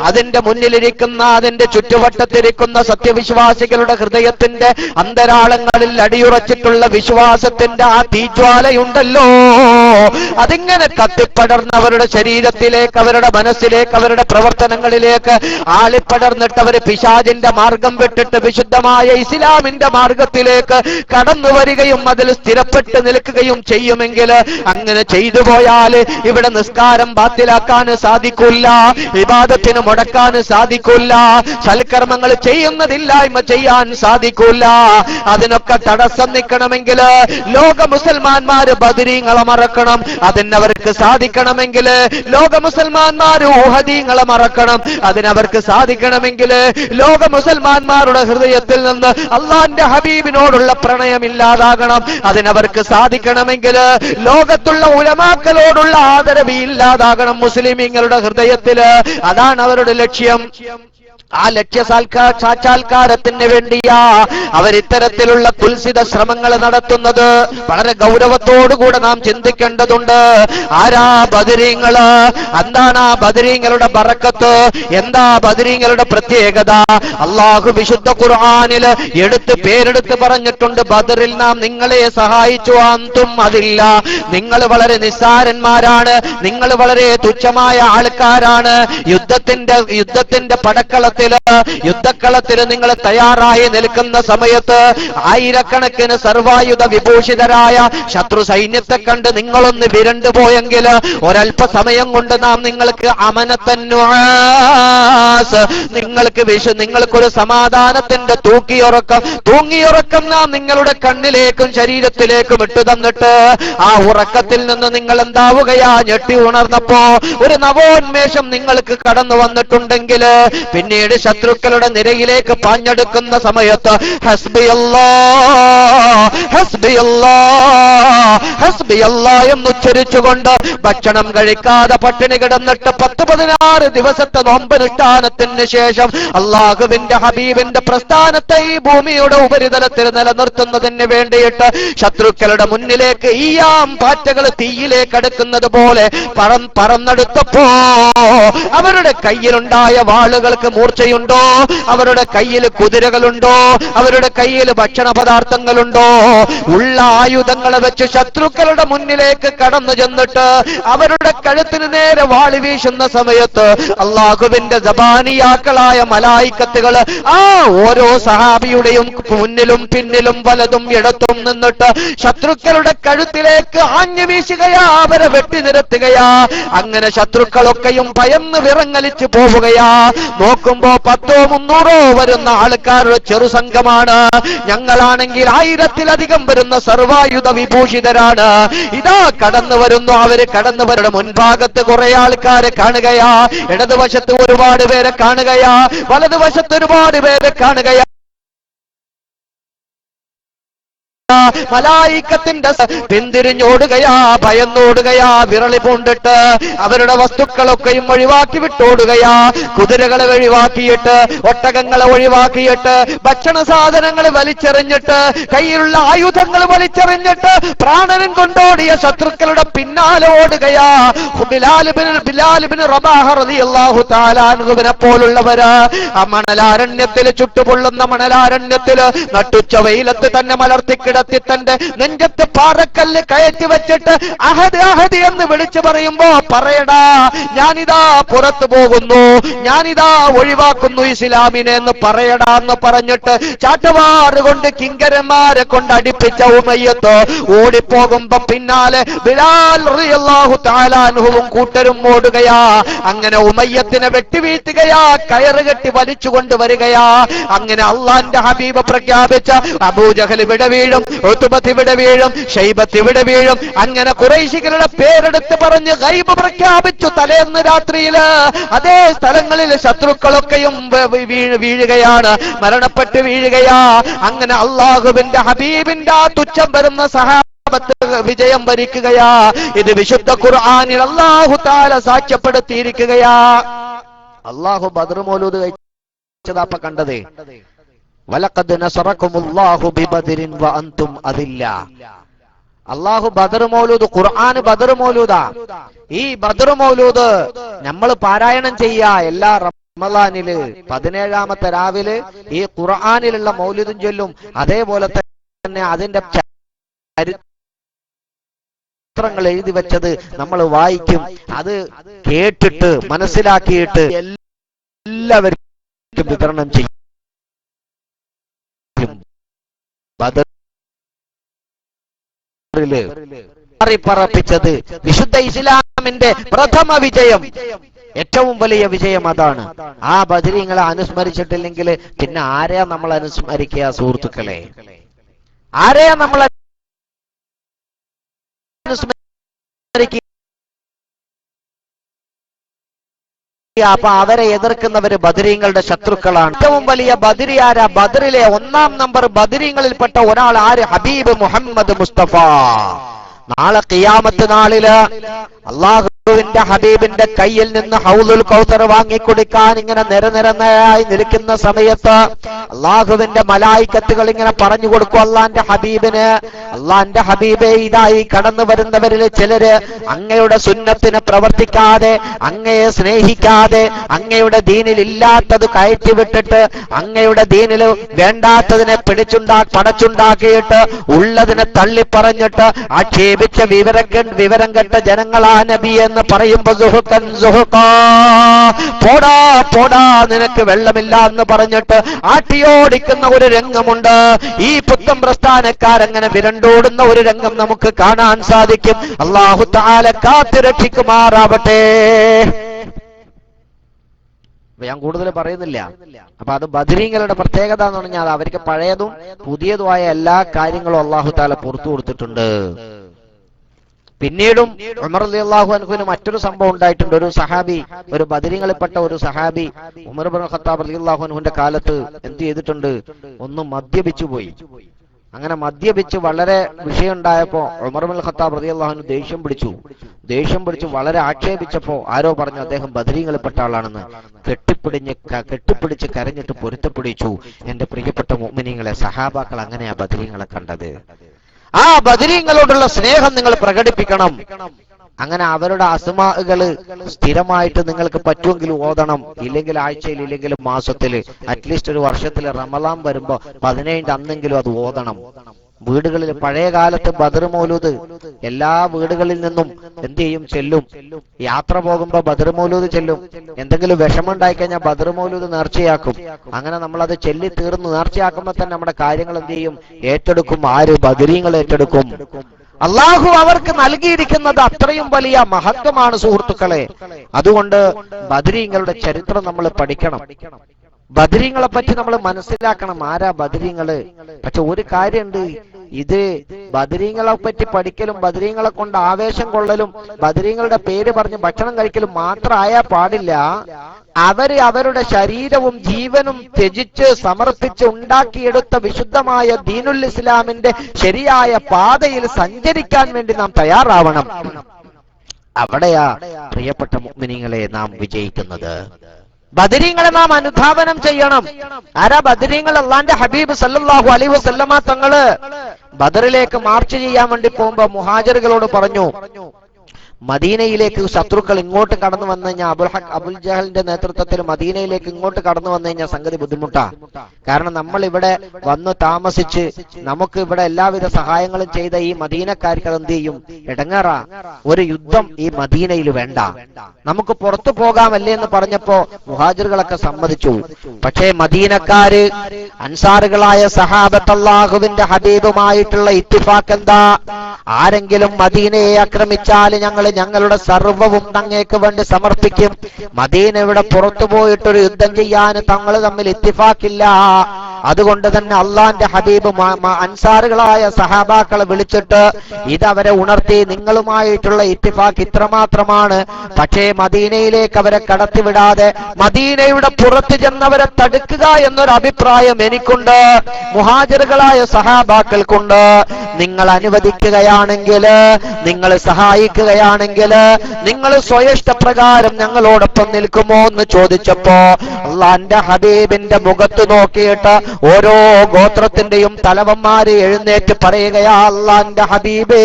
അതിന്റെ മുന്നിലിരിക്കുന്ന, അതിന്റെ ചുറ്റുവട്ടത്തിരിക്കുന്ന സത്യവിശ്വാസികളുടെ ഹൃദയത്തിന്റെ അന്തരാളങ്ങളിൽ അടിയുറച്ചിട്ടുള്ള വിശ്വാസത്തിന്റെ ആ തീജ്വാലയുണ്ടല്ലോ, അതിങ്ങനെ കത്തിപ്പടർന്ന് അവരുടെ ശരീരത്തിലേക്ക്, അവരുടെ മനസ്സിലേക്ക്, അവരുടെ പ്രവർത്തനങ്ങളിലേക്ക് ആളിപ്പടർന്നിട്ട് അവർ പിശാചിന്റെ മാർഗം വിട്ടിട്ട് വിശുദ്ധമായ ഇസ്ലാമിന്റെ മാർഗത്തിലേക്ക് കടന്നു വരികയും അതിൽ സ്ഥിരപ്പെട്ട് നിൽക്കുകയും ചെയ്യുമെങ്കിൽ, അങ്ങനെ ചെയ്തു പോയാൽ ഇവിടെ നിസ്കാരം ബാത്തിലാക്കാൻ സാധിക്കില്ല, ഇബാദത്തിന് മുടക്കാൻ സാധിക്കില്ല, സൽക്കർമ്മങ്ങൾ ചെയ്യുന്നതില്ലായ്മ ചെയ്യാൻ സാധിക്കില്ല. അതിനൊക്കെ തടസ്സം നിൽക്കണമെങ്കിൽ ലോക മുസൽമാന്മാര് ബദരീങ്ങളെ മറക്കണം. അതിനവർക്ക് സാധിക്കണമെങ്കിൽ ലോക മുസൽമാന്മാര് ഉഹദീങ്ങളെ മറക്കണം. അതിനവർക്ക് സാധിക്കണമെങ്കിൽ ലോക മുസൽമാന്മാരുടെ ഹൃദയത്തിൽ നിന്ന് അള്ളാന്റെ ഹബീബിനോടുള്ള പ്രണയമില്ലാതാകണം. അതിനവർക്ക് സാധിക്കണമെങ്കിൽ ലോകത്തുള്ള ഉലമാക്കളോടുള്ള ആദരവ് ഇല്ലാതാകണം മുസ്ലിമീങ്ങളുടെ ഹൃദയത്തില്. അതാണ് അവരുടെ ലക്ഷ്യം. ആ ലക്ഷ്യസാക്ഷാത്കാരത്തിന് വേണ്ടിയാ അവരിത്തരത്തിലുള്ള കുൽസിത ശ്രമങ്ങൾ നടത്തുന്നത്. വളരെ ഗൗരവത്തോടുകൂടെ നാം ചിന്തിക്കേണ്ടതുണ്ട്. ആരാ ബദരീങ്ങള്? എന്താണ് ആ ബദരീങ്ങളുടെ ബറക്കത്ത്? എന്താ ബദരീങ്ങളുടെ പ്രത്യേകത? അള്ളാഹു വിശുദ്ധ ഖുർആനിൽ പേരെടുത്ത് പറഞ്ഞിട്ടുണ്ട്. ബദറിൽ നാം നിങ്ങളെ സഹായിച്ചു, അന്തും അതില്ല, നിങ്ങൾ വളരെ നിസ്സാരന്മാരാണ്, നിങ്ങൾ വളരെ തുച്ഛമായ ആൾക്കാരാണ്. യുദ്ധത്തിന്റെ യുദ്ധക്കളത്തിൽ നിങ്ങൾ തയ്യാറായി നിൽക്കുന്ന സമയത്ത് ആയിരക്കണക്കിന് സർവായുധ വിഭൂഷിതരായ ശത്രു സൈന്യത്തെ കണ്ട് നിങ്ങളൊന്ന് വിരണ്ടു പോയെങ്കിൽ ഒരല്പസമയം കൊണ്ട് നാം നിങ്ങൾക്ക് നിങ്ങൾക്കൊരു സമാധാനത്തിന്റെ തൂങ്ങിയുറക്കം നാം നിങ്ങളുടെ കണ്ണിലേക്കും ശരീരത്തിലേക്കും ഇട്ടു തന്നിട്ട് ആ ഉറക്കത്തിൽ നിന്ന് നിങ്ങൾ എന്താവുകയാ? ഞെട്ടി ഉണർന്നപ്പോ ഒരു നവോന്മേഷം നിങ്ങൾക്ക് കടന്നു വന്നിട്ടുണ്ടെങ്കിൽ പിന്നീട് ശത്രുക്കളുടെ നിരയിലേക്ക് പാഞ്ഞെടുക്കുന്ന സമയത്ത് ഹസ്ബിയല്ലാ എന്നുച്ചരിച്ചുകൊണ്ട് ഭക്ഷണം കഴിക്കാതെ പട്ടിണി കിടന്നിട്ട് 10-16 ദിവസത്തെ നോമ്പനുഷ്ഠാനത്തിന് ശേഷം അള്ളാഹുവിന്റെ ഹബീബിന്റെ പ്രസ്ഥാനത്തെ ഈ ഭൂമിയുടെ ഉപരിതലത്തിൽ നിലനിർത്തുന്നതിന് വേണ്ടിയിട്ട് ശത്രുക്കളുടെ മുന്നിലേക്ക് ഈയാം പാറ്റകൾ തീയിലേക്ക് അടുക്കുന്നത് പോലെ പറന്നെടുത്തപ്പോ അവരുടെ കയ്യിലുണ്ടായ വാളുകൾക്ക് മൂർച്ചയുണ്ടോ? അവരുടെ കയ്യിൽ കുതിരകളുണ്ടോ? അവരുടെ കയ്യിൽ ഭക്ഷണ പദാർത്ഥങ്ങളുണ്ടോ? ഉള്ള ആയുധങ്ങളെ വെച്ച് ശത്രുക്കളുടെ മുന്നിലേക്ക് കടന്നു ചെന്നിട്ട് അവരുടെ കഴുത്തിന് നേരെ വാളി വീശുന്ന സമയത്ത് അള്ളാഹുവിന്റെ ജബാനിയാക്കളായ മലായിക്കത്തുകൾ ആ ഓരോ സഹാബിയുടെയും മുന്നിലും പിന്നിലും വലതും ഇടത്തും നിന്നിട്ട് ശത്രുക്കളുടെ കഴുത്തിലേക്ക് ആഞ്ഞു വീശുകയാ, അവരെ വെട്ടി നിരത്തുകയാ. അങ്ങനെ ശത്രുക്കളൊക്കെയും ഭയന്ന് വിറങ്ങലിച്ചു പോവുകയാ. നോക്കുമ്പോ 100-300 വരുന്ന ആൾക്കാരുടെ ചെറുസംഘമാണ്. ഞങ്ങളാണെങ്കിൽ 1000-ത്തിലധികം വരുന്ന സർവായുധ വിഭൂഷിതരാണ്. ഇതാ കടന്നു വരുന്നു. അവര് കടന്നവരുടെ മുൻഭാഗത്ത് കുറെ ആൾക്കാരെ കാണുകയാ, ഇടതുവശത്ത് ഒരുപാട് പേരെ കാണുകയാ, വലതുവശത്ത് ഒരുപാട് പേരെ കാണുകയാ. മലായിക്കത്തിന്റെ പിന്തിരിഞ്ഞോടുകയാ, ഭയന്നോടുകയാ, വിറളി പൂണ്ടിട്ട് അവരുടെ വസ്തുക്കളൊക്കെയും ഒഴിവാക്കി വിട്ടോടുകയാ. കുതിരകളെ ഒഴിവാക്കിയിട്ട്, ഒട്ടകങ്ങളെ ഒഴിവാക്കിയിട്ട്, ഭക്ഷണ സാധനങ്ങൾ വലിച്ചെറിഞ്ഞിട്ട്, കയ്യിലുള്ള ആയുധങ്ങൾ വലിച്ചെറിഞ്ഞിട്ട് പ്രാണനും കൊണ്ടോടിയ ശത്രുക്കളുടെ പിന്നാലെ ഓടുകയാ. ബിലാൽ ഇബ്നു റബാഹ റളിയല്ലാഹു തആല അൻഹുവിനെ പോലുള്ളവര് ആ മണലാരണ്യത്തിൽ, ചുട്ടുപൊള്ളുന്ന മണലാരണ്യത്തിൽ നട്ടുച്ച വെയിലത്ത് തന്നെ മലർത്തിക്കിടത്തി തന്റെ നെഞ്ചത്ത് പാറക്കല്ല് കയറ്റി വെച്ചിട്ട് അഹദ് അഹദ് എന്ന് വിളിച്ചു പറയുമ്പോ, പറയടാ ഞാനിതാ പുറത്തു പോകുന്നു, ഞാനിതാ ഒഴിവാക്കുന്നു ഇസ്ലാമിനെ എന്ന് പറയടാ എന്ന് പറഞ്ഞിട്ട് ചാട്ടവാറുകൊണ്ട് കിങ്കരന്മാരെ കൊണ്ട് അടിപ്പിച്ച ഉമയ്യത്ത് ഓടിപ്പോകുമ്പോ പിന്നാലെ ബിലാൽ റളിയല്ലാഹു തആല അൻഹുവും കൂട്ടരും ഓടുകയാ. അങ്ങനെ ഉമയ്യത്തിനെ വെട്ടിവീഴ്ത്തുകയാ, കയറുകെട്ടി വലിച്ചു കൊണ്ടുവരികയാ. അങ്ങനെ അള്ളാന്റെ ഹബീബ് പ്രഖ്യാപിച്ച അബൂജഹൽ ഇവിടെ വീഴും, ഉത്ബത്ത് ഇവിടെ വീഴും, ശൈബത്ത് ഇവിടെ വീഴും. അങ്ങനെ ഖുറൈശികളുടെ പേരെടുത്ത് പറഞ്ഞ് ഗൈബ് പ്രഖ്യാപിച്ചു. തലേന്ന് രാത്രിയില് അതേ സ്ഥലങ്ങളിൽ ശത്രുക്കളൊക്കെയും വീഴുകയാണ്, മരണപ്പെട്ട് വീഴുകയാ. അങ്ങനെ അള്ളാഹുവിന്റെ ഹബീബിന്റെ ആ തുച്ഛം വരുന്ന സഹാബത്ത് വിജയം വരിക്കുകയാ. ഇത് വിശുദ്ധ ഖുർആനിൽ അല്ലാഹു തആല സാക്ഷ്യപ്പെടുത്തിയിരിക്കുകയാ. അല്ലാഹു ബദർ മൗലൂദ് കഴിച്ചതാപ്പ കണ്ടതേ. വലഖദ് നസറകുമുല്ലാഹു ബിബദരിൻ വഅൻതും അദില്ല. അള്ളാഹു ബദർ മൗലൂദ്, ഖുർആൻ ബദർ മൗലൂദാ. ഈ ബദർ മൗലൂദ് നമ്മൾ പാരായണം ചെയ്യാ എല്ലാ റമളാനില് 17ാമത്തെ രാവിലെ ഈ ഖുർആനിലുള്ള മൗലൂദും ചൊല്ലും. അതേപോലെ തന്നെ അതിന്റെ ചരിത്രങ്ങൾ എഴുതി വെച്ചത് നമ്മൾ വായിക്കും. അത് കേട്ടിട്ട് മനസ്സിലാക്കിയിട്ട് എല്ലാവർക്കും വിതരണം ചെയ്യും. പറപ്പിച്ചത് വിശുദ്ധ ഇസ്ലാമിന്റെ പ്രഥമ വിജയം, ഏറ്റവും വലിയ വിജയം അതാണ്. ആ ബദരീങ്ങളെ അനുസ്മരിച്ചിട്ടില്ലെങ്കിൽ പിന്നെ ആരെയാ നമ്മൾ അനുസ്മരിക്കുക സുഹൃത്തുക്കളെ? ആരെയാ നമ്മൾ അനുസ്മരിക്കുക? അപ്പൊ അവരെ എതിർക്കുന്നവര് ബദരീങ്ങളുടെ ശത്രുക്കളാണ്. ഏറ്റവും വലിയ ബദരി ആരാ? ബദറിലെ 1-ാം നമ്പർ ബദരീങ്ങളിൽപ്പെട്ട ഒരാൾ ആര്? ഹബീബ് മുഹമ്മദ് മുസ്തഫ. നാളെ ഖിയാമത്ത് നാളില് അള്ളാഹുവിന്റെ ഹബീബിന്റെ കയ്യിൽ നിന്ന് ഹൗലുൽ കൗസർ വാങ്ങിക്കുടിക്കാൻ ഇങ്ങനെ നിരനിരയായി നിൽക്കുന്ന സമയത്ത് അള്ളാഹുവിന്റെ മലായിക്കത്തുകൾ ഇങ്ങനെ പറഞ്ഞു കൊടുക്കും അള്ളാന്റെ ഹബീബിന്, അള്ളാന്റെ ഹബീബെ ഇതായി കടന്നു വരുന്നവരിൽ ചിലര് അങ്ങയുടെ സുന്നത്തിന് പ്രവർത്തിക്കാതെ, അങ്ങയെ സ്നേഹിക്കാതെ, അങ്ങയുടെ ദീനിൽ ഇല്ലാത്തത് കയറ്റിവിട്ടിട്ട് അങ്ങയുടെ ദീനിൽ വേണ്ടാത്തതിനെ പടച്ചുണ്ടാക്കിയിട്ട് ഉള്ളതിനെ തള്ളിപ്പറഞ്ഞിട്ട് ആക്ഷേപിച്ച വിവരം കെട്ട ജനങ്ങളാ നബി എന്ന് പറയുമ്പോ പോടാ പോടാ നിനക്ക് വെള്ളമില്ല എന്ന് പറഞ്ഞിട്ട് ആട്ടിയോടിക്കുന്ന ഒരു രംഗമുണ്ട്. ഈ പുത്തൻ പ്രസ്ഥാനക്കാരങ്ങനെ വിരണ്ടോടുന്ന ഒരു രംഗം നമുക്ക് കാണാൻ സാധിക്കും. അല്ലാഹു തആല കാത്തുരക്ഷിക്കുമാറാവട്ടെ. ഞാൻ കൂടുതൽ പറയുന്നില്ല. അപ്പൊ അത് ബദരീങ്ങളുടെ പ്രത്യേകത എന്ന് പറഞ്ഞാൽ അവർക്ക് പഴയതും പുതിയതുമായ എല്ലാ കാര്യങ്ങളും അല്ലാഹു തആല പുറത്തു കൊടുത്തിട്ടുണ്ട്. പിന്നീടും ഉമർ റളിയല്ലാഹു അൻഹുവിന് മറ്റൊരു സംഭവം ഉണ്ടായിട്ടുണ്ട്. ഒരു സഹാബി, ഒരു ബദരീങ്ങളിൽപ്പെട്ട ഒരു സഹാബി ഉമർ ഇബ്നു ഖത്താബ് റളിയല്ലാഹു അൻഹുവിന്റെ കാലത്ത് എന്ത് ചെയ്തിട്ടുണ്ട്? ഒന്ന് മദ്യപിച്ചു പോയി. അങ്ങനെ മദ്യപിച്ച് വളരെ വിഷയമുണ്ടായപ്പോ ഉമർ ഇബ്നുൽ ഖത്താബ് റളിയല്ലാഹു അൻഹു ദേഷ്യം പിടിച്ചു വളരെ ആക്ഷേപിച്ചപ്പോ ആരോ പറഞ്ഞു അദ്ദേഹം ബദരീങ്ങളിൽപ്പെട്ട ആളാണെന്ന്. കെട്ടിപ്പിടിച്ച് കരഞ്ഞിട്ട് പൊരുത്തപ്പിടിച്ചു. എന്റെ പ്രിയപ്പെട്ട മുഅ്മിനീങ്ങളെ, സഹാബാക്കൾ അങ്ങനെയാ ബദരീങ്ങളെ കണ്ടത്. ആ ബദരീങ്ങളോടുള്ള സ്നേഹം നിങ്ങൾ പ്രകടിപ്പിക്കണം. അങ്ങനെ അവരുടെ അസ്മാഅുകള് സ്ഥിരമായിട്ട് നിങ്ങൾക്ക് പറ്റുമെങ്കിൽ ഓതണം. ഇല്ലെങ്കിൽ ആഴ്ചയിൽ, ഇല്ലെങ്കിൽ മാസത്തിൽ, അറ്റ്ലീസ്റ്റ് ഒരു വർഷത്തിൽ റമളാൻ വരുമ്പോ 17 അന്നെങ്കിലും അത് ഓതണം. വീടുകളിൽ പഴയ കാലത്ത് ബദർ മൗലൂദ് എല്ലാ വീടുകളിൽ നിന്നും എന്ത് ചെയ്യും? ചെല്ലും. യാത്ര പോകുമ്പോ ബദർ മൗലൂദ് ചെല്ലും. എന്തെങ്കിലും വിഷമമുണ്ടായി കഴിഞ്ഞാൽ ബദർ മൗലൂദ് നേർച്ചയാക്കും. അങ്ങനെ നമ്മളത് ചെല്ലി തീർന്ന് നേർച്ചയാക്കുമ്പോ തന്നെ നമ്മുടെ കാര്യങ്ങൾ എന്ത് ചെയ്യും? ഏറ്റെടുക്കും. ആര്? ബദരീങ്ങൾ ഏറ്റെടുക്കും. അള്ളാഹു അവർക്ക് നൽകിയിരിക്കുന്നത് അത്രയും വലിയ മഹത്വമാണ് സുഹൃത്തുക്കളെ. അതുകൊണ്ട് ബദരീങ്ങളുടെ ചരിത്രം നമ്മൾ പഠിക്കണം. ബദരീങ്ങളെ പറ്റി നമ്മൾ മനസ്സിലാക്കണം. ആരാ ബദരീങ്ങള്? പക്ഷെ ഒരു കാര്യമുണ്ട്, ഇത് ബദരീങ്ങളെ പറ്റി പഠിക്കലും ബദരീങ്ങളെ കൊണ്ട് ആവേശം കൊള്ളലും ബദരീങ്ങളുടെ പേര് പറഞ്ഞ് ഭക്ഷണം കഴിക്കലും മാത്രമായാൽ പാടില്ല. അവരുടെ ശരീരവും ജീവനും ത്യജിച്ച് സമർപ്പിച്ച് ഉണ്ടാക്കിയെടുത്ത വിശുദ്ധമായ ദീനുൽ ഇസ്ലാമിന്റെ ശരിയായ പാതയിൽ സഞ്ചരിക്കാൻ വേണ്ടി നാം തയ്യാറാവണം. അവിടെയാ പ്രിയപ്പെട്ട മുഅ്മിനീങ്ങളെ നാം വിജയിക്കുന്നത്. ബദരീങ്ങളെ നാം അനുധാവനം ചെയ്യണം. ആരാ ബദരീങ്ങൾ? അള്ളാന്റെ ഹബീബ് സല്ലല്ലാഹു അലൈഹി വസല്ലമ തങ്ങള് ബദറിലേക്ക് മാർച്ച് ചെയ്യാൻ വേണ്ടി പോകുമ്പോ മുഹാജിറുകളോട് പറഞ്ഞു, മദീനയിലേക്ക് ശത്രുക്കൾ ഇങ്ങോട്ട് കടന്നു വന്നു കഴിഞ്ഞാൽ അബുൽ ജഹലിന്റെ നേതൃത്വത്തിൽ മദീനയിലേക്ക് ഇങ്ങോട്ട് കടന്നു വന്നു കഴിഞ്ഞാൽ സംഗതി ബുദ്ധിമുട്ടാ. കാരണം നമ്മൾ ഇവിടെ വന്ന് താമസിച്ച് നമുക്ക് ഇവിടെ എല്ലാവിധ സഹായങ്ങളും ചെയ്ത ഈ മദീനക്കാർക്ക് അത് എന്ത് ചെയ്യും? ഇടങ്ങേറാ. ഒരു യുദ്ധം ഈ മദീനയിൽ വേണ്ട, നമുക്ക് പുറത്തു പോകാമല്ലേ എന്ന് പറഞ്ഞപ്പോ മുഹാജിറുകളൊക്കെ സമ്മതിച്ചു. പക്ഷേ മദീനക്കാര് അൻസാറുകളായ സഹാബത്ത് അല്ലാഹുവിന്റെ ഹബീബുമായിട്ടുള്ള ഇത്തിഫാഖ് എന്താ? ആരെങ്കിലും മദീനയെ ആക്രമിച്ചാൽ ഞങ്ങളുടെ സർവ്വവും അങ്ങേക്ക് വേണ്ടി സമർപ്പിക്കും. മദീനയുടെ പുറത്തു പോയിട്ടൊരു യുദ്ധം ചെയ്യാൻ തങ്ങൾ തമ്മിൽ ഇത്തിഫാക്കില്ല. അതുകൊണ്ട് തന്നെ അള്ളാന്റെ ഹബീബ് അൻസാറുകളായ സഹാബാക്കളെ വിളിച്ചിട്ട് ഇതവരെ ഉണർത്തി, നിങ്ങളുമായിട്ടുള്ള ഇത്തിഫാഖ് ഇത്രമാത്രമാണ്. പക്ഷേ മദീനയിലേക്ക് അവരെ കടത്തിവിടാതെ മദീനയുടെ പുറത്ത് ചെന്നവരെ തടുക്കുക എന്നൊരു അഭിപ്രായം എനിക്കുണ്ട്, മുഹാജിറുകളായ സഹാബാക്കൾക്കുണ്ട്. നിങ്ങൾ അനുവദിക്കുകയാണെങ്കിൽ, നിങ്ങൾ സഹായിക്കുകയാണെങ്കിൽ വരികയാണെങ്കിൽ നിങ്ങൾ സ്വയിഷ്ടപ്രകാരം ഞങ്ങളോടൊപ്പം നിൽക്കുമോ എന്ന് ചോദിച്ചപ്പോ അള്ളാന്റെ ഹബീബിന്റെ മുഖത്ത് നോക്കിയിട്ട് ഓരോ ഗോത്രത്തിന്റെയും തലവന്മാര് എഴുന്നേറ്റ് പറയുകയാ, അള്ളാന്റെ ഹബീബേ,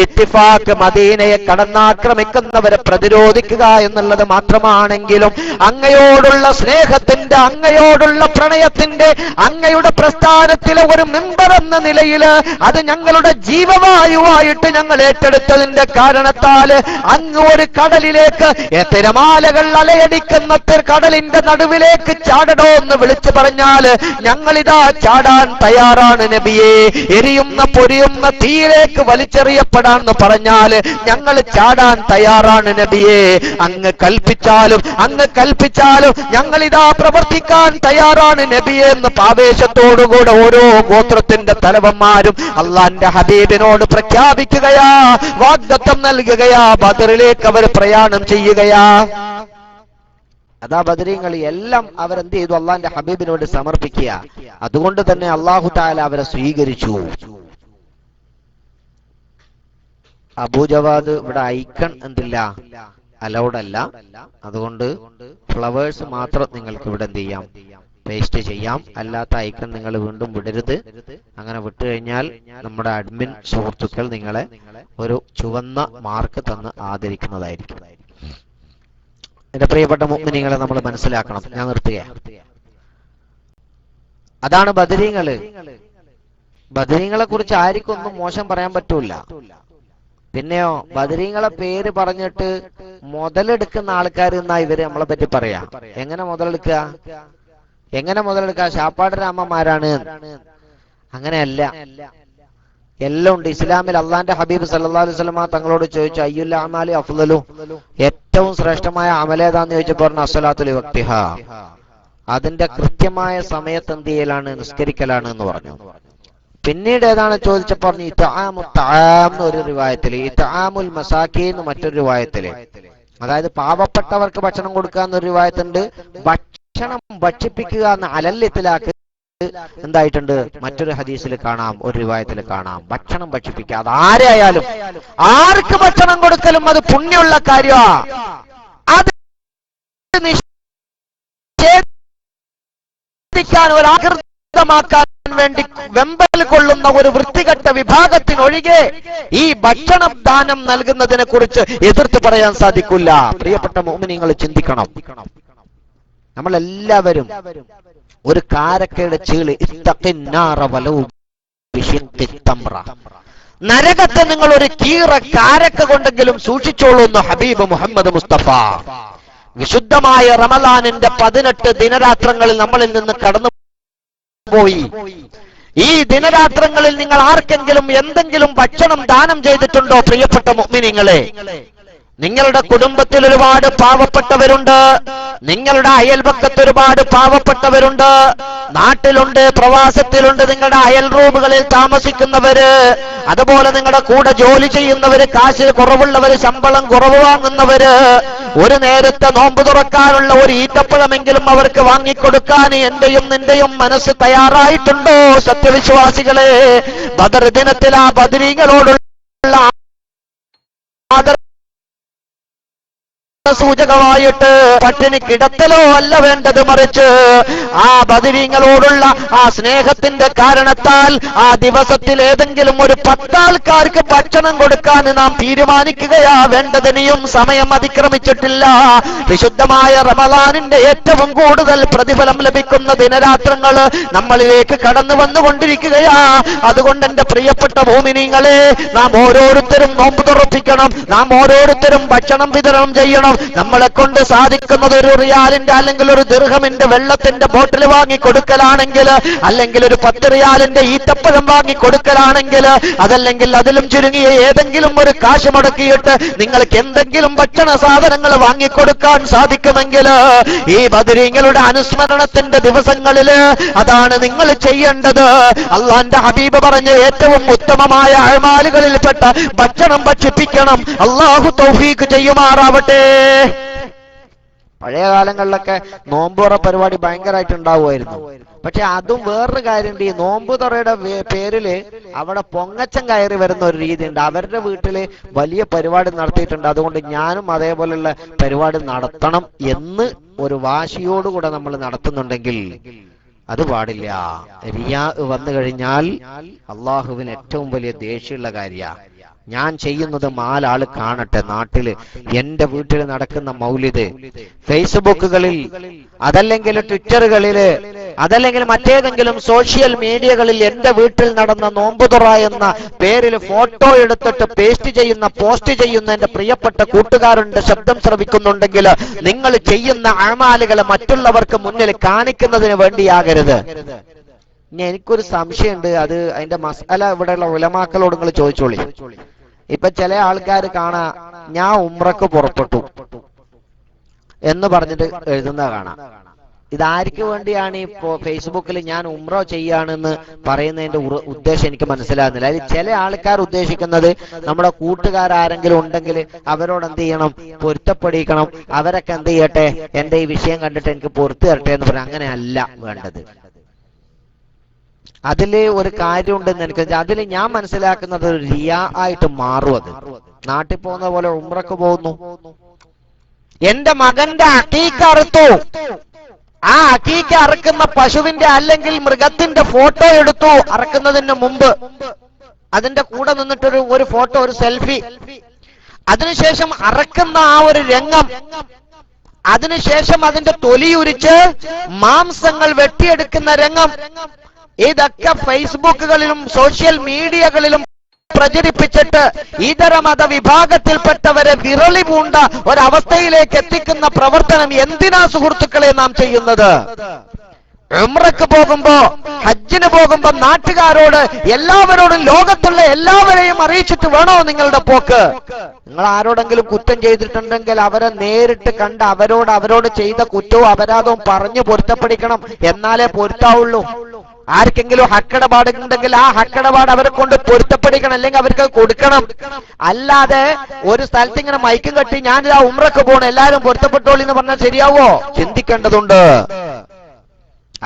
ഇത്തിഫാക്ക് മദീനയെ കടന്നാക്രമിക്കുന്നവരെ പ്രതിരോധിക്കുക എന്നുള്ളത് മാത്രമാണെങ്കിലും അങ്ങയോടുള്ള സ്നേഹത്തിന്റെ, അങ്ങയോടുള്ള പ്രണയത്തിന്റെ, അങ്ങയുടെ പ്രസ്ഥാനത്തിലെ ഒരു മെമ്പർ എന്ന നിലയിൽ അത് ഞങ്ങളുടെ ജീവവായുവായിട്ട് ഞങ്ങൾ ഏറ്റെടുത്തതിന്റെ കാരണത്താൽ അങ്ങ് ഒരു കടലിലേക്ക്, തിരമാലകൾ അലയടിക്കുന്ന കടലിന്റെ നടുവിലേക്ക് ചാടടോ എന്ന് വിളിച്ചു പറഞ്ഞാൽ ഞങ്ങളിതാ ചാടാൻ തയ്യാറാണ് നബിയെ. എരിയുന്ന പൊരിയുന്ന തീയിലേക്ക് വലിച്ചെറിയപ്പെടാന്ന് പറഞ്ഞാൽ ഞങ്ങൾ ചാടാൻ തയ്യാറാണ് നബിയെ. അങ്ങ് കൽപ്പിച്ചാലും ഞങ്ങളിതാ പ്രവർത്തിക്കാൻ തയ്യാറാണ് നബിയെ എന്ന് ആവേശത്തോടുകൂടെ ഓരോ ഗോത്രത്തിന്റെ തലവന്മാരും അള്ളാന്റെ ഹബീബിനോട് പ്രഖ്യാപിക്കുകയാ, വാഗ്ദത്തം നൽകുകയാ, ബദറിലേക്ക് അവർ പ്രയാണം ചെയ്യുകയാ. അതാ ബദരീങ്ങൾ എല്ലാം അവരെന്ത് ചെയ്തു? അള്ളാന്റെ ഹബീബിനോട് സമർപ്പിക്കുക. അതുകൊണ്ട് തന്നെ അള്ളാഹു തആല അവരെ സ്വീകരിച്ചു. അബൂജവാദ് ഇവിടെ ഐക്കൺ എന്തില്ല, അലൗഡ് അല്ല. അതുകൊണ്ട് ഫ്ലവേഴ്സ് മാത്രം നിങ്ങൾക്ക് ഇവിടെ എന്ത് ചെയ്യാം, പേസ്റ്റ് ചെയ്യാം. അല്ലാത്ത ഐക്കൺ നിങ്ങൾ വീണ്ടും വിടരുത്. അങ്ങനെ വിട്ടു കഴിഞ്ഞാൽ നമ്മുടെ അഡ്മിൻ സുഹൃത്തുക്കൾ നിങ്ങളെ ഒരു ചുവന്ന മാർക്ക് തന്ന് ആദരിക്കുന്നതായിരിക്കും. എന്റെ പ്രിയപ്പെട്ട മുഅ്മിനീങ്ങളെ നമ്മൾ മനസ്സിലാക്കണം. ഞാൻ നിർത്തുകയാണ്. അതാണ് ബദരീങ്ങള്. ബദരീങ്ങളെ കുറിച്ച് ആർക്കും ഒന്നും മോശം പറയാൻ പറ്റൂല. പിന്നെയോ ബദരീങ്ങളെ പേര് പറഞ്ഞിട്ട് മുതലെടുക്കുന്ന ആൾക്കാർ എന്നാ ഇവര് നമ്മളെ പറ്റി പറയാ. എങ്ങനെ മുതലെടുക്കുക? ശാപ്പാട് രാമന്മാരാണ്. അങ്ങനെയല്ല, എല്ലാം ഉണ്ട് ഇസ്ലാമിൽ. അള്ളാന്റെ ഹബീബ് സല്ലല്ലാഹു അലൈഹി വസല്ലം തങ്ങളോട് ചോദിച്ചു, അയ്യുൽ അഅമാലി അഫ്ളലു, ഏറ്റവും ശ്രേഷ്ഠമായ അമലേതാന്ന് ചോദിച്ചപ്പോൾ പറഞ്ഞു അസ്സലാത്തു ലിവഖ്തിഹാ, അതിന്റെ കൃത്യമായ സമയത്ത് എന്ത് ചെയ്യലാണ്, നിസ്കരിക്കലാണ് എന്ന് പറഞ്ഞു. പിന്നീട് ഏതാണ് ചോദിച്ചപ്പോൾ പറഞ്ഞു ഇത്ആമു തആം ഒരു റിവായത്തില്, ഇത്ആമുൽ മസാകീൻ മറ്റൊരു റിവായത്തില്, അതായത് പാവപ്പെട്ടവർക്ക് ഭക്ഷണം കൊടുക്കുക എന്നൊരു റിവായത്തുണ്ട്. ഭക്ഷണം ഭക്ഷിപ്പിക്കുക എന്ന അലല്യത്തിലാക്ക് എന്തായിട്ടുണ്ട് മറ്റൊരു ഹദീസിൽ കാണാം, ഒരു റിവായത്തിൽ കാണാം. ഭക്ഷണം ഭക്ഷിപ്പിക്കുക, അത് ആരായാലും ആർക്ക് ഭക്ഷണം കൊടുക്കലും അത് പുണ്യമുള്ള കാര്യമാണ്. അത് നിഷേധിക്കാൻ, ഒരാകൃതമാക്കാൻ വേണ്ടി വെമ്പൽ കൊള്ളുന്ന ഒരു വൃത്തികെട്ട വിഭാഗത്തിനൊഴികെ ഈ ഭക്ഷണം ദാനം നൽകുന്നതിനെ കുറിച്ച് എതിർത്ത് പറയാൻ സാധിക്കില്ല. പ്രിയപ്പെട്ട മുഅ്മിനീങ്ങൾ ചിന്തിക്കണം. നമ്മളെല്ലാവരും ഒരു കാരക്കയുടെ ചീള്, നരകത്തെ നിങ്ങൾ ഒരു കീറ കാരക്ക കൊണ്ടെങ്കിലും സൂക്ഷിച്ചോളൂ എന്ന് ഹബീബ് മുഹമ്മദ് മുസ്തഫ. വിശുദ്ധമായ റമളാനിന്റെ 18 ദിനരാത്രങ്ങളിൽ നമ്മളിൽ നിന്ന് കടന്നുപോയി. ഈ ദിനരാത്രങ്ങളിൽ നിങ്ങൾ ആർക്കെങ്കിലും എന്തെങ്കിലും ഭക്ഷണം ദാനം ചെയ്തിട്ടുണ്ടോ? പ്രിയപ്പെട്ട മുഅ്മിനീങ്ങളെ, നിങ്ങളുടെ കുടുംബത്തിൽ ഒരുപാട് പാവപ്പെട്ടവരുണ്ട്, നിങ്ങളുടെ അയൽപക്കത്ത് ഒരുപാട് പാവപ്പെട്ടവരുണ്ട്, നാട്ടിലുണ്ട്, പ്രവാസത്തിലുണ്ട്, നിങ്ങളുടെ അയൽ റൂമുകളിൽ താമസിക്കുന്നവര്, അതുപോലെ നിങ്ങളുടെ കൂടെ ജോലി ചെയ്യുന്നവര്, കാശ് കുറവുള്ളവര്, ശമ്പളം കുറവ് വാങ്ങുന്നവര്, ഒരു നേരത്തെ നോമ്പ് തുറക്കാനുള്ള ഒരു ഈത്തപ്പഴമെങ്കിലും അവർക്ക് വാങ്ങിക്കൊടുക്കാൻ എന്റെയും നിന്റെയും മനസ്സ് തയ്യാറായിട്ടുണ്ടോ? സത്യവിശ്വാസികളെ, ബദർ ദിനത്തിൽ ആ ബദരീങ്ങളോടുള്ള സൂചകമായിട്ട് പട്ടിണി കിടത്തലോ അല്ല വേണ്ടത്, മറിച്ച് ആ ബദരീങ്ങളോടുള്ള ആ സ്നേഹത്തിന്റെ കാരണത്താൽ ആ ദിവസത്തിൽ ഏതെങ്കിലും ഒരു 10 ആൾക്കാർക്ക് ഭക്ഷണം കൊടുക്കാൻ നാം തീരുമാനിക്കുകയാ വേണ്ടത്. ഇനിയും സമയം അതിക്രമിച്ചിട്ടില്ല. വിശുദ്ധമായ റമളാനിന്റെ ഏറ്റവും കൂടുതൽ പ്രതിഫലം ലഭിക്കുന്ന ദിനരാത്രങ്ങൾ നമ്മളിലേക്ക് കടന്നു വന്നുകൊണ്ടിരിക്കുകയാ. അതുകൊണ്ട് എന്റെ പ്രിയപ്പെട്ട മുഅ്മിനീങ്ങളെ, നാം ഓരോരുത്തരും നോമ്പ് തുറപ്പിക്കണം, നാം ഓരോരുത്തരും ഭക്ഷണം വിതരണം ചെയ്യണം. നമ്മളെ കൊണ്ട് സാധിക്കുന്നത് ഒരു റിയാലിന്റെ അല്ലെങ്കിൽ ഒരു ദിർഹമിന്റെ വെള്ളത്തിന്റെ ബോട്ടിൽ വാങ്ങി കൊടുക്കലാണെങ്കിൽ, അല്ലെങ്കിൽ ഒരു 10 റിയാലിന്റെ ഈത്തപ്പഴം വാങ്ങി കൊടുക്കലാണെങ്കിൽ, അതല്ലെങ്കിൽ അതിലും ചുരുങ്ങിയ ഏതെങ്കിലും ഒരു കാശ് മുടക്കിയിട്ട് നിങ്ങൾക്ക് എന്തെങ്കിലും ഭക്ഷണ സാധനങ്ങൾ വാങ്ങിക്കൊടുക്കാൻ സാധിക്കുമെങ്കിൽ ഈ ബദരീങ്ങളുടെ അനുസ്മരണത്തിന്റെ ദിവസങ്ങളിൽ അതാണ് നിങ്ങൾ ചെയ്യേണ്ടത്. അള്ളാന്റെ ഹബീബ് പറഞ്ഞ ഏറ്റവും ഉത്തമമായ അഅ്മാലുകളിൽപ്പെട്ട ഭക്ഷണം ഭക്ഷിപ്പിക്കണം. അള്ളാഹു തൗഫീഖ് ചെയ്യുമാറാവട്ടെ. പഴയ കാലങ്ങളിലൊക്കെ നോമ്പുറ പരിപാടി ഭയങ്കരമായിട്ട് ഉണ്ടാവുമായിരുന്നു. പക്ഷെ അതും വേറൊരു കാര്യമുണ്ട്, ഈ നോമ്പ് തുറയുടെ പേരില് അവിടെ പൊങ്ങച്ചം കയറി വരുന്ന ഒരു രീതിയുണ്ട്. അവരുടെ വീട്ടില് വലിയ പരിപാടി നടത്തിയിട്ടുണ്ട്, അതുകൊണ്ട് ഞാനും അതേപോലെയുള്ള പരിപാടി നടത്തണം എന്ന് ഒരു വാശിയോടുകൂടെ നമ്മൾ നടത്തുന്നുണ്ടെങ്കിൽ അത് പാടില്ല. റിയാ വന്നു കഴിഞ്ഞാൽ അള്ളാഹുവിന് ഏറ്റവും വലിയ ദേഷ്യമുള്ള കാര്യമാണ്. ഞാൻ ചെയ്യുന്നത് 4 ആള് കാണട്ടെ. നാട്ടില് എന്റെ വീട്ടിൽ നടക്കുന്ന മൗലിദ് ഫേസ്ബുക്കുകളിൽ, അതല്ലെങ്കിൽ ട്വിറ്ററുകളില്, അതല്ലെങ്കിൽ മറ്റേതെങ്കിലും സോഷ്യൽ മീഡിയകളിൽ എന്റെ വീട്ടിൽ നടന്ന നോമ്പുതുറ എന്ന പേരിൽ ഫോട്ടോ എടുത്തിട്ട് പോസ്റ്റ് ചെയ്യുന്ന എന്റെ പ്രിയപ്പെട്ട കൂട്ടുകാരുണ്ട്, ശബ്ദം ശ്രവിക്കുന്നുണ്ടെങ്കിൽ നിങ്ങൾ ചെയ്യുന്ന അമാലുകളെ മറ്റുള്ളവർക്ക് മുന്നിൽ കാണിക്കുന്നതിന് വേണ്ടിയാകരുത്. ഇനി എനിക്കൊരു സംശയമുണ്ട്, അത് അതിന്റെ മസാല ഇവിടെയുള്ള ഉലമാക്കളോട് നിങ്ങൾ ചോദിച്ചോളി. ഇപ്പൊ ചില ആൾക്കാർ കാണാ, ഞാൻ ഉംറക്ക് പുറപ്പെട്ടു എന്ന് പറഞ്ഞിട്ട് എഴുതുന്ന കാണാം. ഇതാർക്ക് വേണ്ടിയാണ് ഈ ഫേസ്ബുക്കിൽ ഞാൻ ഉംറ ചെയ്യാണെന്ന് പറയുന്നതിന്റെ ഉദ്ദേശം എനിക്ക് മനസ്സിലാകുന്നില്ല. അതിൽ ചില ആൾക്കാർ ഉദ്ദേശിക്കുന്നത് നമ്മുടെ കൂട്ടുകാരെങ്കിലും ഉണ്ടെങ്കിൽ അവരോട് എന്ത് ചെയ്യണം, പൊരുത്തപ്പെടിക്കണം, അവരൊക്കെ എന്ത് ചെയ്യട്ടെ, എന്റെ ഈ വിഷയം കണ്ടിട്ട് എനിക്ക് പൊറത്തു തരട്ടെ എന്ന് പറയാം. അങ്ങനെയല്ല വേണ്ടത്. അതില് ഒരു കാര്യമുണ്ടെന്ന് എനിക്ക്, അതിൽ ഞാൻ മനസ്സിലാക്കുന്നത് ഒരു റിയാ ആയിട്ട് മാറും. അത് നാട്ടിൽ പോകുന്ന പോലെ ഉംറക്ക് പോകുന്നു, എന്റെ മകന്റെ അക്കീക്ക അറുത്തു, ആ അക്കീക്ക അറുക്കുന്ന പശുവിന്റെ അല്ലെങ്കിൽ മൃഗത്തിന്റെ ഫോട്ടോ എടുത്തു അറക്കുന്നതിന് മുമ്പ്, അതിന്റെ കൂടെ നിന്നിട്ടൊരു ഒരു ഫോട്ടോ, ഒരു സെൽഫി, അതിനുശേഷം അറക്കുന്ന ആ ഒരു രംഗം, അതിനുശേഷം അതിന്റെ തൊലിയുരിച്ച് മാംസങ്ങൾ വെട്ടിയെടുക്കുന്ന രംഗം, ഇതൊക്കെ ഫേസ്ബുക്കുകളിലും സോഷ്യൽ മീഡിയകളിലും പ്രചരിപ്പിച്ചിട്ട് ഇതര മതവിഭാഗത്തിൽപ്പെട്ടവരെ വിരളി പൂണ്ട ഒരവസ്ഥയിലേക്ക് എത്തിക്കുന്ന പ്രവർത്തനം എന്തിനാ സുഹൃത്തുക്കളെ നാം ചെയ്യുന്നത്? ഉംറക്ക് പോകുമ്പോ, ഹജ്ജിന് പോകുമ്പോ നാട്ടുകാരോട് എല്ലാവരോടും, ലോകത്തുള്ള എല്ലാവരെയും അറിയിച്ചിട്ട് വേണോ നിങ്ങളുടെ പോക്ക്? നിങ്ങൾ ആരോടെങ്കിലും കുറ്റം ചെയ്തിട്ടുണ്ടെങ്കിൽ അവരെ നേരിട്ട് കണ്ട് അവരോട് ചെയ്ത കുറ്റവും അപരാധവും പറഞ്ഞു പൊരുത്തപ്പെടിക്കണം, എന്നാലേ പൊരുത്താവുള്ളൂ. ആർക്കെങ്കിലും ഹക്കടപാടുണ്ടെങ്കിൽ ആ ഹക്കടപാട് അവരെ കൊണ്ട് പൊരുത്തപ്പെടിക്കണം, അല്ലെങ്കിൽ അവർക്ക് കൊടുക്കണം. അല്ലാതെ ഒരു സ്ഥലത്ത് ഇങ്ങനെ മൈക്കും കെട്ടി ഞാൻ ആ ഉംറക്ക് പോകണം എല്ലാവരും പൊരുത്തപ്പെട്ടോളി എന്ന് പറഞ്ഞാൽ ശരിയാവോ? ചിന്തിക്കേണ്ടതുണ്ട്.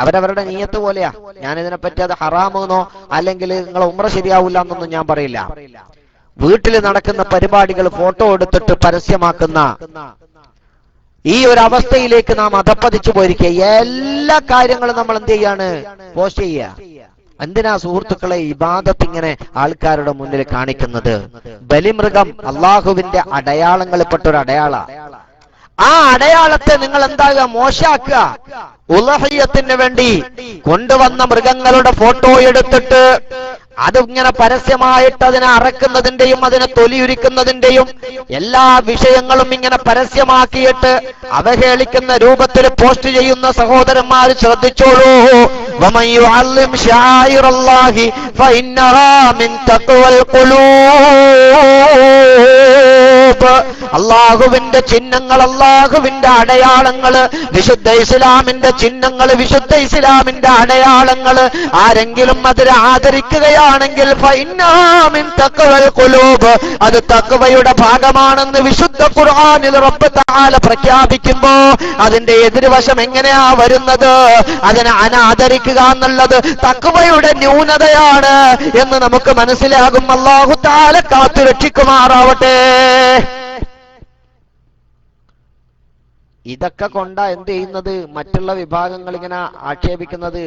അവരവരുടെ നീയത്ത് പോലെയാ. ഞാൻ ഇതിനെപ്പറ്റി അത് ഹറാമെന്നോ അല്ലെങ്കിൽ നിങ്ങൾ ഉംറ ശരിയാവില്ല എന്നൊന്നും ഞാൻ പറയില്ല. വീട്ടിൽ നടക്കുന്ന പരിപാടികൾ ഫോട്ടോ എടുത്തിട്ട് പരസ്യമാക്കുന്ന ഈ ഒരു അവസ്ഥയിലേക്ക് നാം അധപ്പതിച്ചു പോയിരിക്കുക. എല്ലാ കാര്യങ്ങളും നമ്മൾ എന്ത് ചെയ്യാണ്? പോസ്റ്റ് ചെയ്യുക. എന്തിനാ സുഹൃത്തുക്കളെ ഇബാദത്ത് ഇങ്ങനെ ആൾക്കാരുടെ മുന്നിൽ കാണിക്കുന്നത്? ബലിമൃഗം അള്ളാഹുവിന്റെ അടയാളങ്ങളിൽപ്പെട്ട ഒരു അടയാള. ആ അടയാളത്തെ നിങ്ങൾ എന്താകുക? മോശാക്കുക. ഉളഹിയത്തിന് വേണ്ടി കൊണ്ടുവന്ന മൃഗങ്ങളുടെ ഫോട്ടോ എടുത്തിട്ട് അതിങ്ങനെ പരസ്യമായിട്ട് അതിനെ അറക്കുന്നതിന്റെയും അതിനെ തൊലിയുരിക്കുന്നതിന്റെയും എല്ലാ വിഷയങ്ങളും ഇങ്ങനെ പരസ്യമാക്കിയിട്ട് അവഹേളിക്കുന്ന രൂപത്തിൽ പോസ്റ്റ് ചെയ്യുന്ന സഹോദരന്മാർ ശ്രദ്ധിച്ചോളൂ. വമൻ യുഅല്ലിം ശായിറല്ലാഹി ഫഇന്നഹാ മിൻ തഖ്വൽ ഖുലൂബ്. അല്ലാഹുവിന്റെ ചിഹ്നങ്ങൾ, അല്ലാഹുവിന്റെ അടയാളങ്ങൾ, വിശുദ്ധ ഇസ്ലാമിന്റെ ചിഹ്നങ്ങൾ, വിശുദ്ധ ഇസ്ലാമിന്റെ അടയാളങ്ങൾ ആരെങ്കിലും അതിനെ ആദരിക്കുകയാണെങ്കിൽ ഫഇന്നഹാ മിൻ തഖ്വൽ ഖുലൂബ്, അത് തഖ്വയുടെ ഭാഗമാണെന്ന് വിശുദ്ധ ഖുർആനിൽ റബ്ബ് തആല പ്രഖ്യാപിക്കുമ്പോ അതിന്റെ എതിർവശം എങ്ങനെയാ വരുന്നത്? അതിനെ അനാദരിക്കുക എന്നുള്ളത് തഖ്വയുടെ ന്യൂനതയാണ് എന്ന് നമുക്ക് മനസ്സിലാകും. അല്ലാഹു തആല കാത്തു രക്ഷിക്കുമാറാവട്ടെ. ഇതൊക്കെ കൊണ്ടാ എന്ത് ചെയ്യുന്നത്? മറ്റുള്ള വിഭാഗങ്ങൾ ഇങ്ങനെ ആക്ഷേപിക്കുന്നത്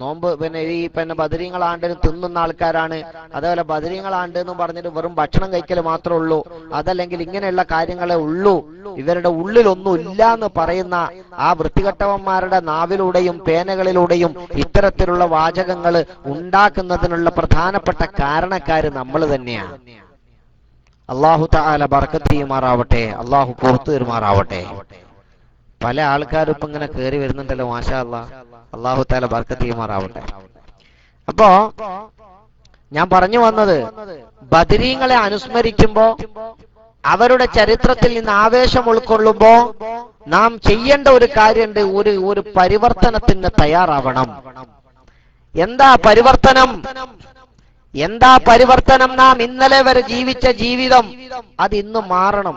നോമ്പ് പിന്നെ ബദരീങ്ങളാണ്ടിന് തിന്നുന്ന ആൾക്കാരാണ്, അതേപോലെ ബദരീങ്ങളാണ്ട് എന്ന് പറഞ്ഞിട്ട് വെറും ഭക്ഷണം കഴിക്കൽ മാത്രമേ ഉള്ളൂ, അതല്ലെങ്കിൽ ഇങ്ങനെയുള്ള കാര്യങ്ങളെ ഉള്ളൂ, ഇവരുടെ ഉള്ളിലൊന്നും ഇല്ല എന്ന് പറയുന്ന ആ വൃത്തികെട്ടവന്മാരുടെ നാവിലൂടെയും പേനകളിലൂടെയും ഇത്തരത്തിലുള്ള വാചകങ്ങൾ ഉണ്ടാക്കുന്നതിനുള്ള പ്രധാനപ്പെട്ട കാരണക്കാര് നമ്മൾ തന്നെയാണ്. അല്ലാഹു തആല ബർക്കത്ത് ചെയ്യുമാറാവട്ടെ, അല്ലാഹു പുറത്തു തരുമാറാവട്ടെ. പല ആൾക്കാരും ഇപ്പൊ ഇങ്ങനെ കയറി വരുന്നുണ്ടല്ലോ, മാഷാ അല്ലാഹ്. അല്ലാഹു തആല ബർക്കത്ത് ചെയ്യുമാറാവട്ടെ. അപ്പോ ഞാൻ പറഞ്ഞു വന്നത്, ബദരീങ്ങളെ അനുസ്മരിക്കുമ്പോ, അവരുടെ ചരിത്രത്തിൽ നിന്ന് ആവേശം ഉൾക്കൊള്ളുമ്പോ നാം ചെയ്യേണ്ട ഒരു കാര്യമുണ്ട്. ഒരു പരിവർത്തനത്തിന് തയ്യാറാവണം. എന്താ പരിവർത്തനം? എന്താ പരിവർത്തനം? നാം ഇന്നലെ വരെ ജീവിച്ച ജീവിതം അത് ഇന്ന് മാറണം,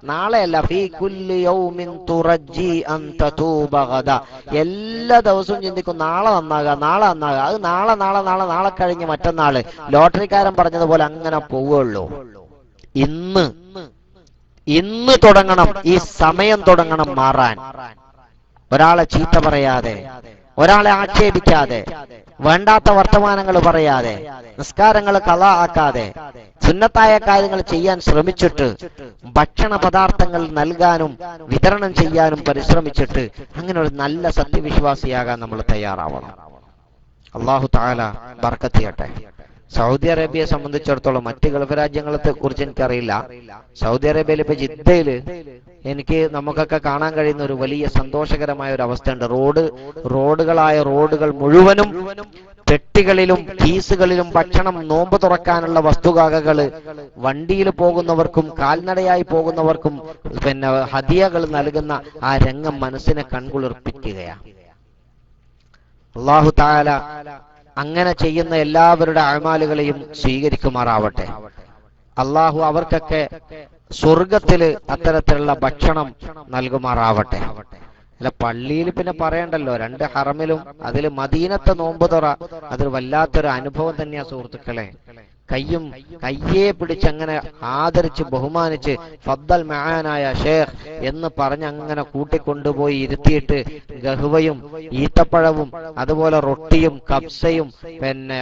നാളെയല്ല. ഫീ കുല്ലി യൗമിൻ തുറജ്ജി അൻ തതൂബ ഗദ. എല്ലാ ദിവസവും ചിന്തിക്കും നാളെ നന്നാകുക, നാളെ നന്നാകുക. അത് നാളെ നാളെ നാളെ നാളെ കഴിഞ്ഞ് മറ്റന്നാള്. ലോട്ടറിക്കാരൻ പറഞ്ഞതുപോലെ അങ്ങനെ പോവുകയുള്ളൂ. ഇന്ന് തുടങ്ങണം, ഈ സമയം തുടങ്ങണം മാറാൻ. ഒരാളെ ചീത്ത പറയാതെ, ഒരാളെ ആക്ഷേപിക്കാതെ, വേണ്ടാത്ത വർത്തമാനങ്ങൾ പറയാതെ, നിസ്കാരങ്ങൾ ഖളാ ആക്കാതെ, സുന്നത്തായ കാര്യങ്ങൾ ചെയ്യാൻ ശ്രമിച്ചിട്ട്, ഭക്ഷണ പദാർത്ഥങ്ങൾ നൽകാനും വിതരണം ചെയ്യാനും പരിശ്രമിച്ചിട്ട് അങ്ങനെ ഒരു നല്ല സത്യവിശ്വാസിയാകാൻ നമ്മൾ തയ്യാറാവണം. അല്ലാഹു തആല ബർക്കത്ത് ചെയ്യട്ടെ. സൗദി അറേബ്യയെ സംബന്ധിച്ചിടത്തോളം മറ്റ് ഗൾഫ് രാജ്യങ്ങളെ കുറിച്ച് എനിക്കറിയില്ല. സൗദി അറേബ്യയിൽ ഇപ്പൊ ജിദ്ദയില് നമുക്കൊക്കെ കാണാൻ കഴിയുന്ന ഒരു വലിയ സന്തോഷകരമായ ഒരു അവസ്ഥയുണ്ട്. റോഡുകൾ മുഴുവനും പെട്ടികളിലും കീസുകളിലും ഭക്ഷണം, നോമ്പ് തുറക്കാനുള്ള വസ്തുവകകള് വണ്ടിയിൽ പോകുന്നവർക്കും കാൽനടയായി പോകുന്നവർക്കും പിന്നെ ഹദിയകൾ നൽകുന്ന ആ രംഗം മനസ്സിനെ കൺകുളിർപ്പിക്കുകയാണ്. അല്ലാഹു തആല അങ്ങനെ ചെയ്യുന്ന എല്ലാവരുടെ അഅ്മാലുകളെയും സ്വീകരിക്കുമാറാവട്ടെ. അള്ളാഹു അവർക്കൊക്കെ സ്വർഗത്തില് അത്തരത്തിലുള്ള ഭക്ഷണം നൽകുമാറാവട്ടെ. അല്ല, പള്ളിയിൽ പിന്നെ പറയണ്ടല്ലോ, 2 ഹറമിലും അതിൽ മദീനത്തെ നോമ്പ് തുറ അതൊരു വല്ലാത്തൊരു അനുഭവം തന്നെയാ സുഹൃത്തുക്കളെ. കയ്യെ പിടിച്ചങ്ങനെ ആദരിച്ച് ബഹുമാനിച്ച് ഫദ്ദൽ മആനായ ഷേഖ് എന്ന് പറഞ്ഞ് അങ്ങനെ കൂട്ടിക്കൊണ്ടുപോയി ഇരുത്തിയിട്ട് ഗഹ്വയും ഈത്തപ്പഴവും അതുപോലെ റൊട്ടിയും കബ്സയും പിന്നെ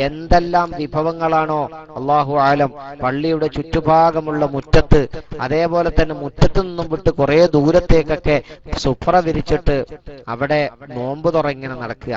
എന്തെല്ലാം വിഭവങ്ങളാണോ അല്ലാഹു ആലം പള്ളിയുടെ ചുറ്റുഭാഗമുള്ള മുറ്റത്ത്, അതേപോലെ തന്നെ മുറ്റത്ത് നിന്നും വിട്ട് കുറെ ദൂരത്തേക്കൊക്കെ സുഫ്ര വിരിച്ചിട്ട് അവിടെ നോമ്പ് തുറങ്ങനെ നടക്കുക.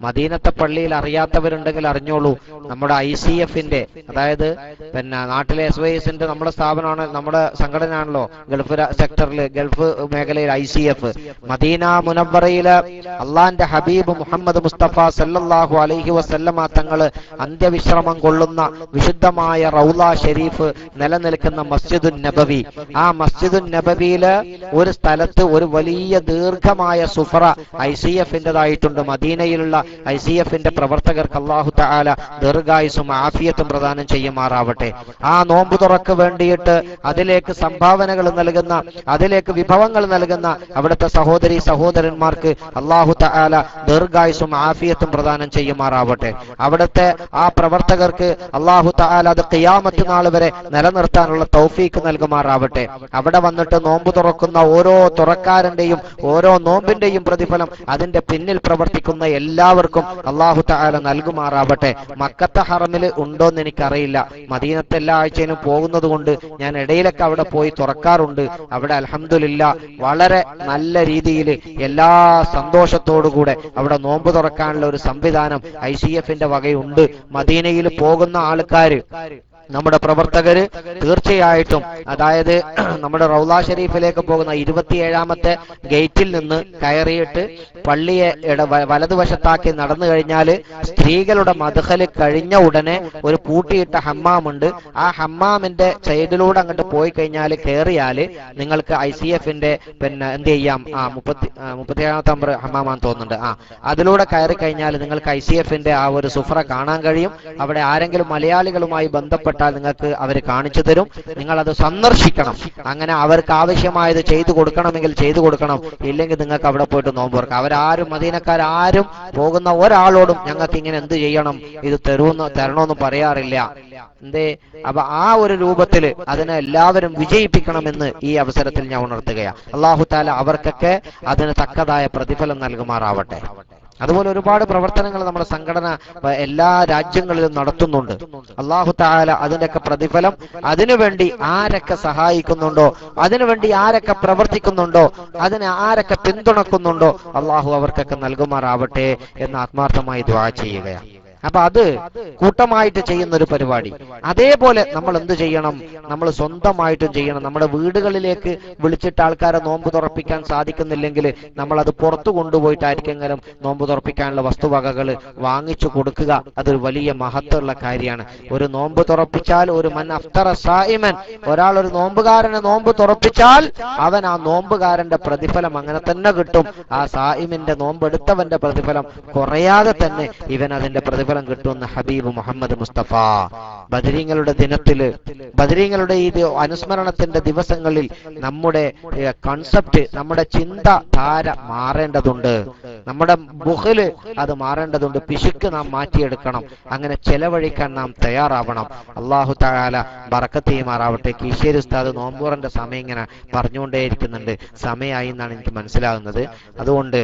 മദീനത്തെ പള്ളിയിൽ അറിയാത്തവരുണ്ടെങ്കിൽ അറിഞ്ഞോളൂ, നമ്മുടെ ICF-ന്റെ, അതായത് പിന്നെ നാട്ടിലെ SYS-ന്റെ നമ്മുടെ സ്ഥാപനമാണ്, നമ്മുടെ സംഘടനയാണല്ലോ ഗൾഫ് സെക്ടറിൽ, ഗൾഫ് മേഖലയിൽ ICF. മദീന മുനവ്വറയിലെ അള്ളാന്റെ ഹബീബ് മുഹമ്മദ് മുസ്തഫ സല്ലല്ലാഹു അലൈഹി വസല്ലമ തങ്ങള് അന്ത്യവിശ്രമം കൊള്ളുന്ന വിശുദ്ധമായ റൗള ഷരീഫ് നിലനിൽക്കുന്ന മസ്ജിദുൻ നബവി, ആ മസ്ജിദുൻ നബവിയില് ഒരു സ്ഥലത്ത് ഒരു വലിയ ദീർഘമായ സുഫറ ICF-ന്റേതായിട്ടുണ്ട്. മദീനയിലുള്ള ICF-ന്റെ പ്രവർത്തകർക്ക് അല്ലാഹു തആല ദീർഘായുസ്സും ആഫിയത്തും പ്രദാനം ചെയ്യുമാറാവട്ടെ. ആ നോമ്പ് തുറക്ക് വേണ്ടിയിട്ട് അതിലേക്ക് സംഭാവനകൾ നൽകുന്ന, അതിലേക്ക് വിഭവങ്ങൾ നൽകുന്ന അവിടുത്തെ സഹോദരി സഹോദരന്മാർക്ക് അല്ലാഹു തആല ദീർഘായുസ്സും ആഫിയത്തും പ്രദാനം ചെയ്യുമാറാവട്ടെ. അവിടുത്തെ ആ പ്രവർത്തകർക്ക് അല്ലാഹു തആല അത് ഖിയാമത്ത് നാൾ വരെ നിലനിർത്താനുള്ള തൗഫീക്ക് നൽകുമാറാവട്ടെ. അവിടെ വന്നിട്ട് നോമ്പ് തുറക്കുന്ന ഓരോ തുറക്കാരന്റെയും ഓരോ നോമ്പിന്റെയും പ്രതിഫലം അതിന്റെ പിന്നിൽ പ്രവർത്തിക്കുന്ന എല്ലാവർക്കും അല്ലാഹു തആല നൽകുമാറാവട്ടെ. മക്കത്തെ ഹറമിൽ ഉണ്ടോന്ന് എനിക്കറിയില്ല. മദീനത്തെ എല്ലാ ആഴ്ചയിലും പോകുന്നത് കൊണ്ട് ഞാൻ ഇടയിലൊക്കെ അവിടെ പോയി തുറക്കാറുണ്ട്. അവിടെ അൽഹംദുലില്ലാ വളരെ നല്ല രീതിയിൽ എല്ലാ സന്തോഷത്തോടുകൂടെ അവിടെ നോമ്പ് തുറക്കാനുള്ള ഒരു സംവിധാനം ICF-ന്റെ വകയുണ്ട്. മദീനയിൽ പോകുന്ന ആൾക്കാര്, നമ്മുടെ പ്രവർത്തകര് തീർച്ചയായിട്ടും, അതായത് നമ്മുടെ റൗള ഷരീഫിലേക്ക് പോകുന്ന 27ാമത്തെ ഗേറ്റിൽ നിന്ന് കയറിയിട്ട് പള്ളിയെ വലതുവശത്താക്കി നടന്നു കഴിഞ്ഞാൽ സ്ത്രീകളുടെ മദ്ഖല് കഴിഞ്ഞ ഉടനെ ഒരു പൂട്ടിയിട്ട ഹമ്മാമുണ്ട്. ആ ഹമ്മാമിന്റെ സൈഡിലൂടെ അങ്ങോട്ട് പോയി കഴിഞ്ഞാൽ കയറിയാല് നിങ്ങൾക്ക് ICF-ന്റെ പിന്നെ എന്ത് ചെയ്യാം, 37ാമത്തെ നമ്പർ ഹമ്മാമാന്ന് തോന്നുന്നുണ്ട്, അതിലൂടെ കയറി കഴിഞ്ഞാൽ നിങ്ങൾക്ക് ICF-ന്റെ ആ ഒരു സുഫ്ര കാണാൻ കഴിയും. അവിടെ ആരെങ്കിലും മലയാളികളുമായി ബന്ധപ്പെട്ടാൽ നിങ്ങൾക്ക് അവർ കാണിച്ചു തരും. നിങ്ങൾ അത് സന്ദർശിക്കണം. അങ്ങനെ അവർക്ക് ആവശ്യമായത് ചെയ്തു കൊടുക്കണമെങ്കിൽ ചെയ്തു കൊടുക്കണം. ഇല്ലെങ്കിൽ നിങ്ങൾക്ക് അവിടെ പോയിട്ട് നോമ്പ് തുറക്കാം. അവരാരും, മദീനക്കാരും പോകുന്ന ഒരാളോടും ഞങ്ങൾക്ക് ഇങ്ങനെ എന്ത് ചെയ്യണം, ഇത് തരണമെന്ന് പറയാറില്ല. എന്തേ? അപ്പൊ ആ ഒരു രൂപത്തിൽ അതിനെ എല്ലാവരും വിജയിപ്പിക്കണമെന്ന് ഈ അവസരത്തിൽ ഞാൻ ഉണർത്തുകയാണ്. അല്ലാഹു തആല അവർക്കൊക്കെ അതിന് തക്കതായ പ്രതിഫലം നൽകുമാറാവട്ടെ. അതുപോലെ ഒരുപാട് പ്രവർത്തനങ്ങൾ നമ്മുടെ സംഘടന എല്ലാ രാജ്യങ്ങളിലും നടത്തുന്നുണ്ട്. അല്ലാഹു തആല അതിന്റെയൊക്കെ പ്രതിഫലം, അതിനുവേണ്ടി ആരൊക്കെ സഹായിക്കുന്നുണ്ടോ, അതിനുവേണ്ടി ആരൊക്കെ പ്രവർത്തിക്കുന്നുണ്ടോ, അതിനെ ആരൊക്കെ പിന്തുണക്കുന്നുണ്ടോ, അല്ലാഹു അവർക്കൊക്കെ നൽകുമാറാവട്ടെ എന്ന് ആത്മാർത്ഥമായി ദുആ ചെയ്യുകയാണ്. അപ്പൊ അത് കൂട്ടമായിട്ട് ചെയ്യുന്ന ഒരു പരിപാടി. അതേപോലെ നമ്മൾ എന്ത് ചെയ്യണം, നമ്മൾ സ്വന്തമായിട്ടും ചെയ്യണം. നമ്മുടെ വീടുകളിലേക്ക് വിളിച്ചിട്ട് ആൾക്കാരെ നോമ്പ് തുറപ്പിക്കാൻ സാധിക്കുന്നില്ലെങ്കിൽ നമ്മൾ അത് പുറത്തു കൊണ്ടുപോയിട്ടായിരിക്കെങ്കിലും നോമ്പ് തുറപ്പിക്കാനുള്ള വസ്തുവകകൾ വാങ്ങിച്ചു കൊടുക്കുക. അതൊരു വലിയ മഹത്വമുള്ള കാര്യമാണ്. ഒരു നോമ്പ് തുറപ്പിച്ചാൽ, ഒരു മൻ അഫ്തറ സായിമൻ, ഒരാൾ ഒരു നോമ്പുകാരനെ നോമ്പ് തുറപ്പിച്ചാൽ അവൻ ആ നോമ്പുകാരന്റെ പ്രതിഫലം അങ്ങനെ തന്നെ കിട്ടും. ആ സായിമിന്റെ നോമ്പെടുത്തവന്റെ പ്രതിഫലം കുറയാതെ തന്നെ ഇവൻ അതിന്റെ പ്രതിഫലം പ്രതിഫലം കിട്ടുമെന്ന് ഹബീബ് മുഹമ്മദ് മുസ്തഫ. ബദരീങ്ങളുടെ ദിനത്തില്, ബദരീങ്ങളുടെ ഈ അനുസ്മരണത്തിന്റെ ദിവസങ്ങളിൽ നമ്മുടെ കൺസെപ്റ്റ്, നമ്മുടെ ചിന്താധാര മാറേണ്ടതുണ്ട്. നമ്മുടെ ബുഖല് അത് മാറേണ്ടതുണ്ട്. പിശുക്ക് നാം മാറ്റിയെടുക്കണം. അങ്ങനെ ചെലവഴിക്കാൻ നാം തയ്യാറാവണം. അല്ലാഹു തആല ബറക്കത്ത് ചെയ്യുമാറാവട്ടെ. കീശേരി ഉസ്താദ് നോമ്പൂറിന്റെ സമയം ഇങ്ങനെ പറഞ്ഞുകൊണ്ടേയിരിക്കുന്നുണ്ട്. സമയമായി എന്നാണ് എനിക്ക് മനസ്സിലാകുന്നത്. അതുകൊണ്ട്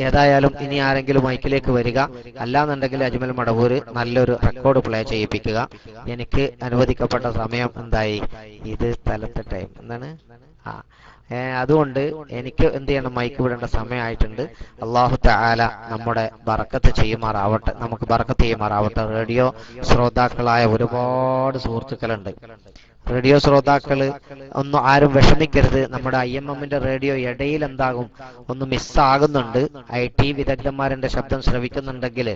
ഏതായാലും ഇനി ആരെങ്കിലും മൈക്കിലേക്ക് വരിക, അല്ലാന്നുണ്ടെങ്കിൽ അജ്മൽ മടവൂര് നല്ലൊരു റെക്കോർഡ് പ്ലേ ചെയ്യിപ്പിക്കുക. എനിക്ക് അനുവദിക്കപ്പെട്ട സമയം എന്തായി? ഇത് സ്ഥലത്തെ ടൈം എന്താണ്? അതുകൊണ്ട് എനിക്ക് എന്ത് ചെയ്യണം, മൈക്ക് വിടേണ്ട സമയമായിട്ടുണ്ട്. അല്ലാഹു തആല നമ്മുടെ ബറക്കത്ത് ചെയ്യുമാറാവട്ടെ, നമുക്ക് ബറക്കത്ത് ചെയ്യുമാറാവട്ടെ. റേഡിയോ ശ്രോതാക്കളായ ഒരുപാട് സുഹൃത്തുക്കളുണ്ട്. റേഡിയോ ശ്രോതാക്കള് ഒന്നും ആരും വിഷമിക്കരുത്. നമ്മുടെ IMMന്റെ റേഡിയോ ഇടയിൽ എന്താകും, ഒന്ന് മിസ്സാകുന്നുണ്ട്. IT വിദഗ്ധന്മാരുടെ ശബ്ദം ശ്രവിക്കുന്നുണ്ടെങ്കിൽ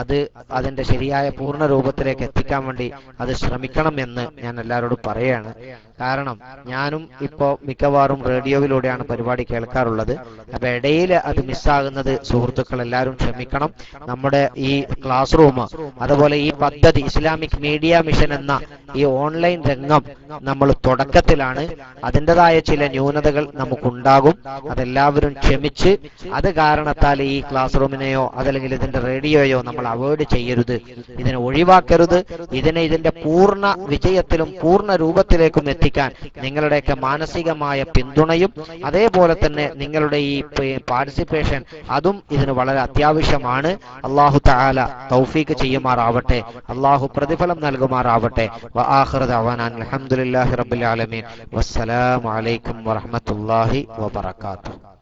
അത് അതിന്റെ ശരിയായ പൂർണ്ണ രൂപത്തിലേക്ക് എത്തിക്കാൻ വേണ്ടി അത് ശ്രമിക്കണം എന്ന് ഞാൻ എല്ലാവരോടും പറയാണ്. കാരണം ഞാനും ഇപ്പോ മിക്കവാറും റേഡിയോയിലൂടെയാണ് പരിപാടി കേൾക്കാറുള്ളത്. അപ്പൊ ഇടയിൽ അത് മിസ്സാകുന്നത് സുഹൃത്തുക്കൾ എല്ലാവരും ക്ഷമിക്കണം. നമ്മുടെ ഈ ക്ലാസ് റൂം, അതുപോലെ ഈ പദ്ധതി ഇസ്ലാമിക് മീഡിയ മിഷൻ എന്ന ഈ ഓൺലൈൻ രംഗം നമ്മൾ തുടക്കത്തിലാണ്. അതിൻ്റെതായ ചില ന്യൂനതകൾ നമുക്കുണ്ടാകും. അതെല്ലാവരും ക്ഷമിച്ച്, അത് കാരണത്താൽ ഈ ക്ലാസ് റൂമിനെയോ അതല്ലെങ്കിൽ ഇതിന്റെ റേഡിയോയോ നമ്മൾ അവോയ്ഡ് ചെയ്യരുത്, ഇതിനെ ഒഴിവാക്കരുത്. ഇതിന്റെ പൂർണ്ണ വിജയത്തിലും പൂർണ്ണ രൂപത്തിലേക്കും എത്തിക്കാൻ നിങ്ങളുടെയൊക്കെ മാനസികമായ പിന്തുണയും അതേപോലെ തന്നെ നിങ്ങളുടെ ഈ പാർട്ടിസിപ്പേഷൻ അതും ഇതിന് വളരെ അത്യാവശ്യമാണ്. അല്ലാഹു തആല തൗഫീഖ് ചെയ്യുമാറാവട്ടെ, അല്ലാഹു പ്രതിഫലം നൽകുമാറാവട്ടെ. വആഖിറു ദഅവാനാ അൽഹംദുലില്ലാഹി റബ്ബിൽ ആലമീൻ. വസ്സലാമു അലൈക്കും വറഹ്മത്തുള്ളാഹി വബറകാതുഹു.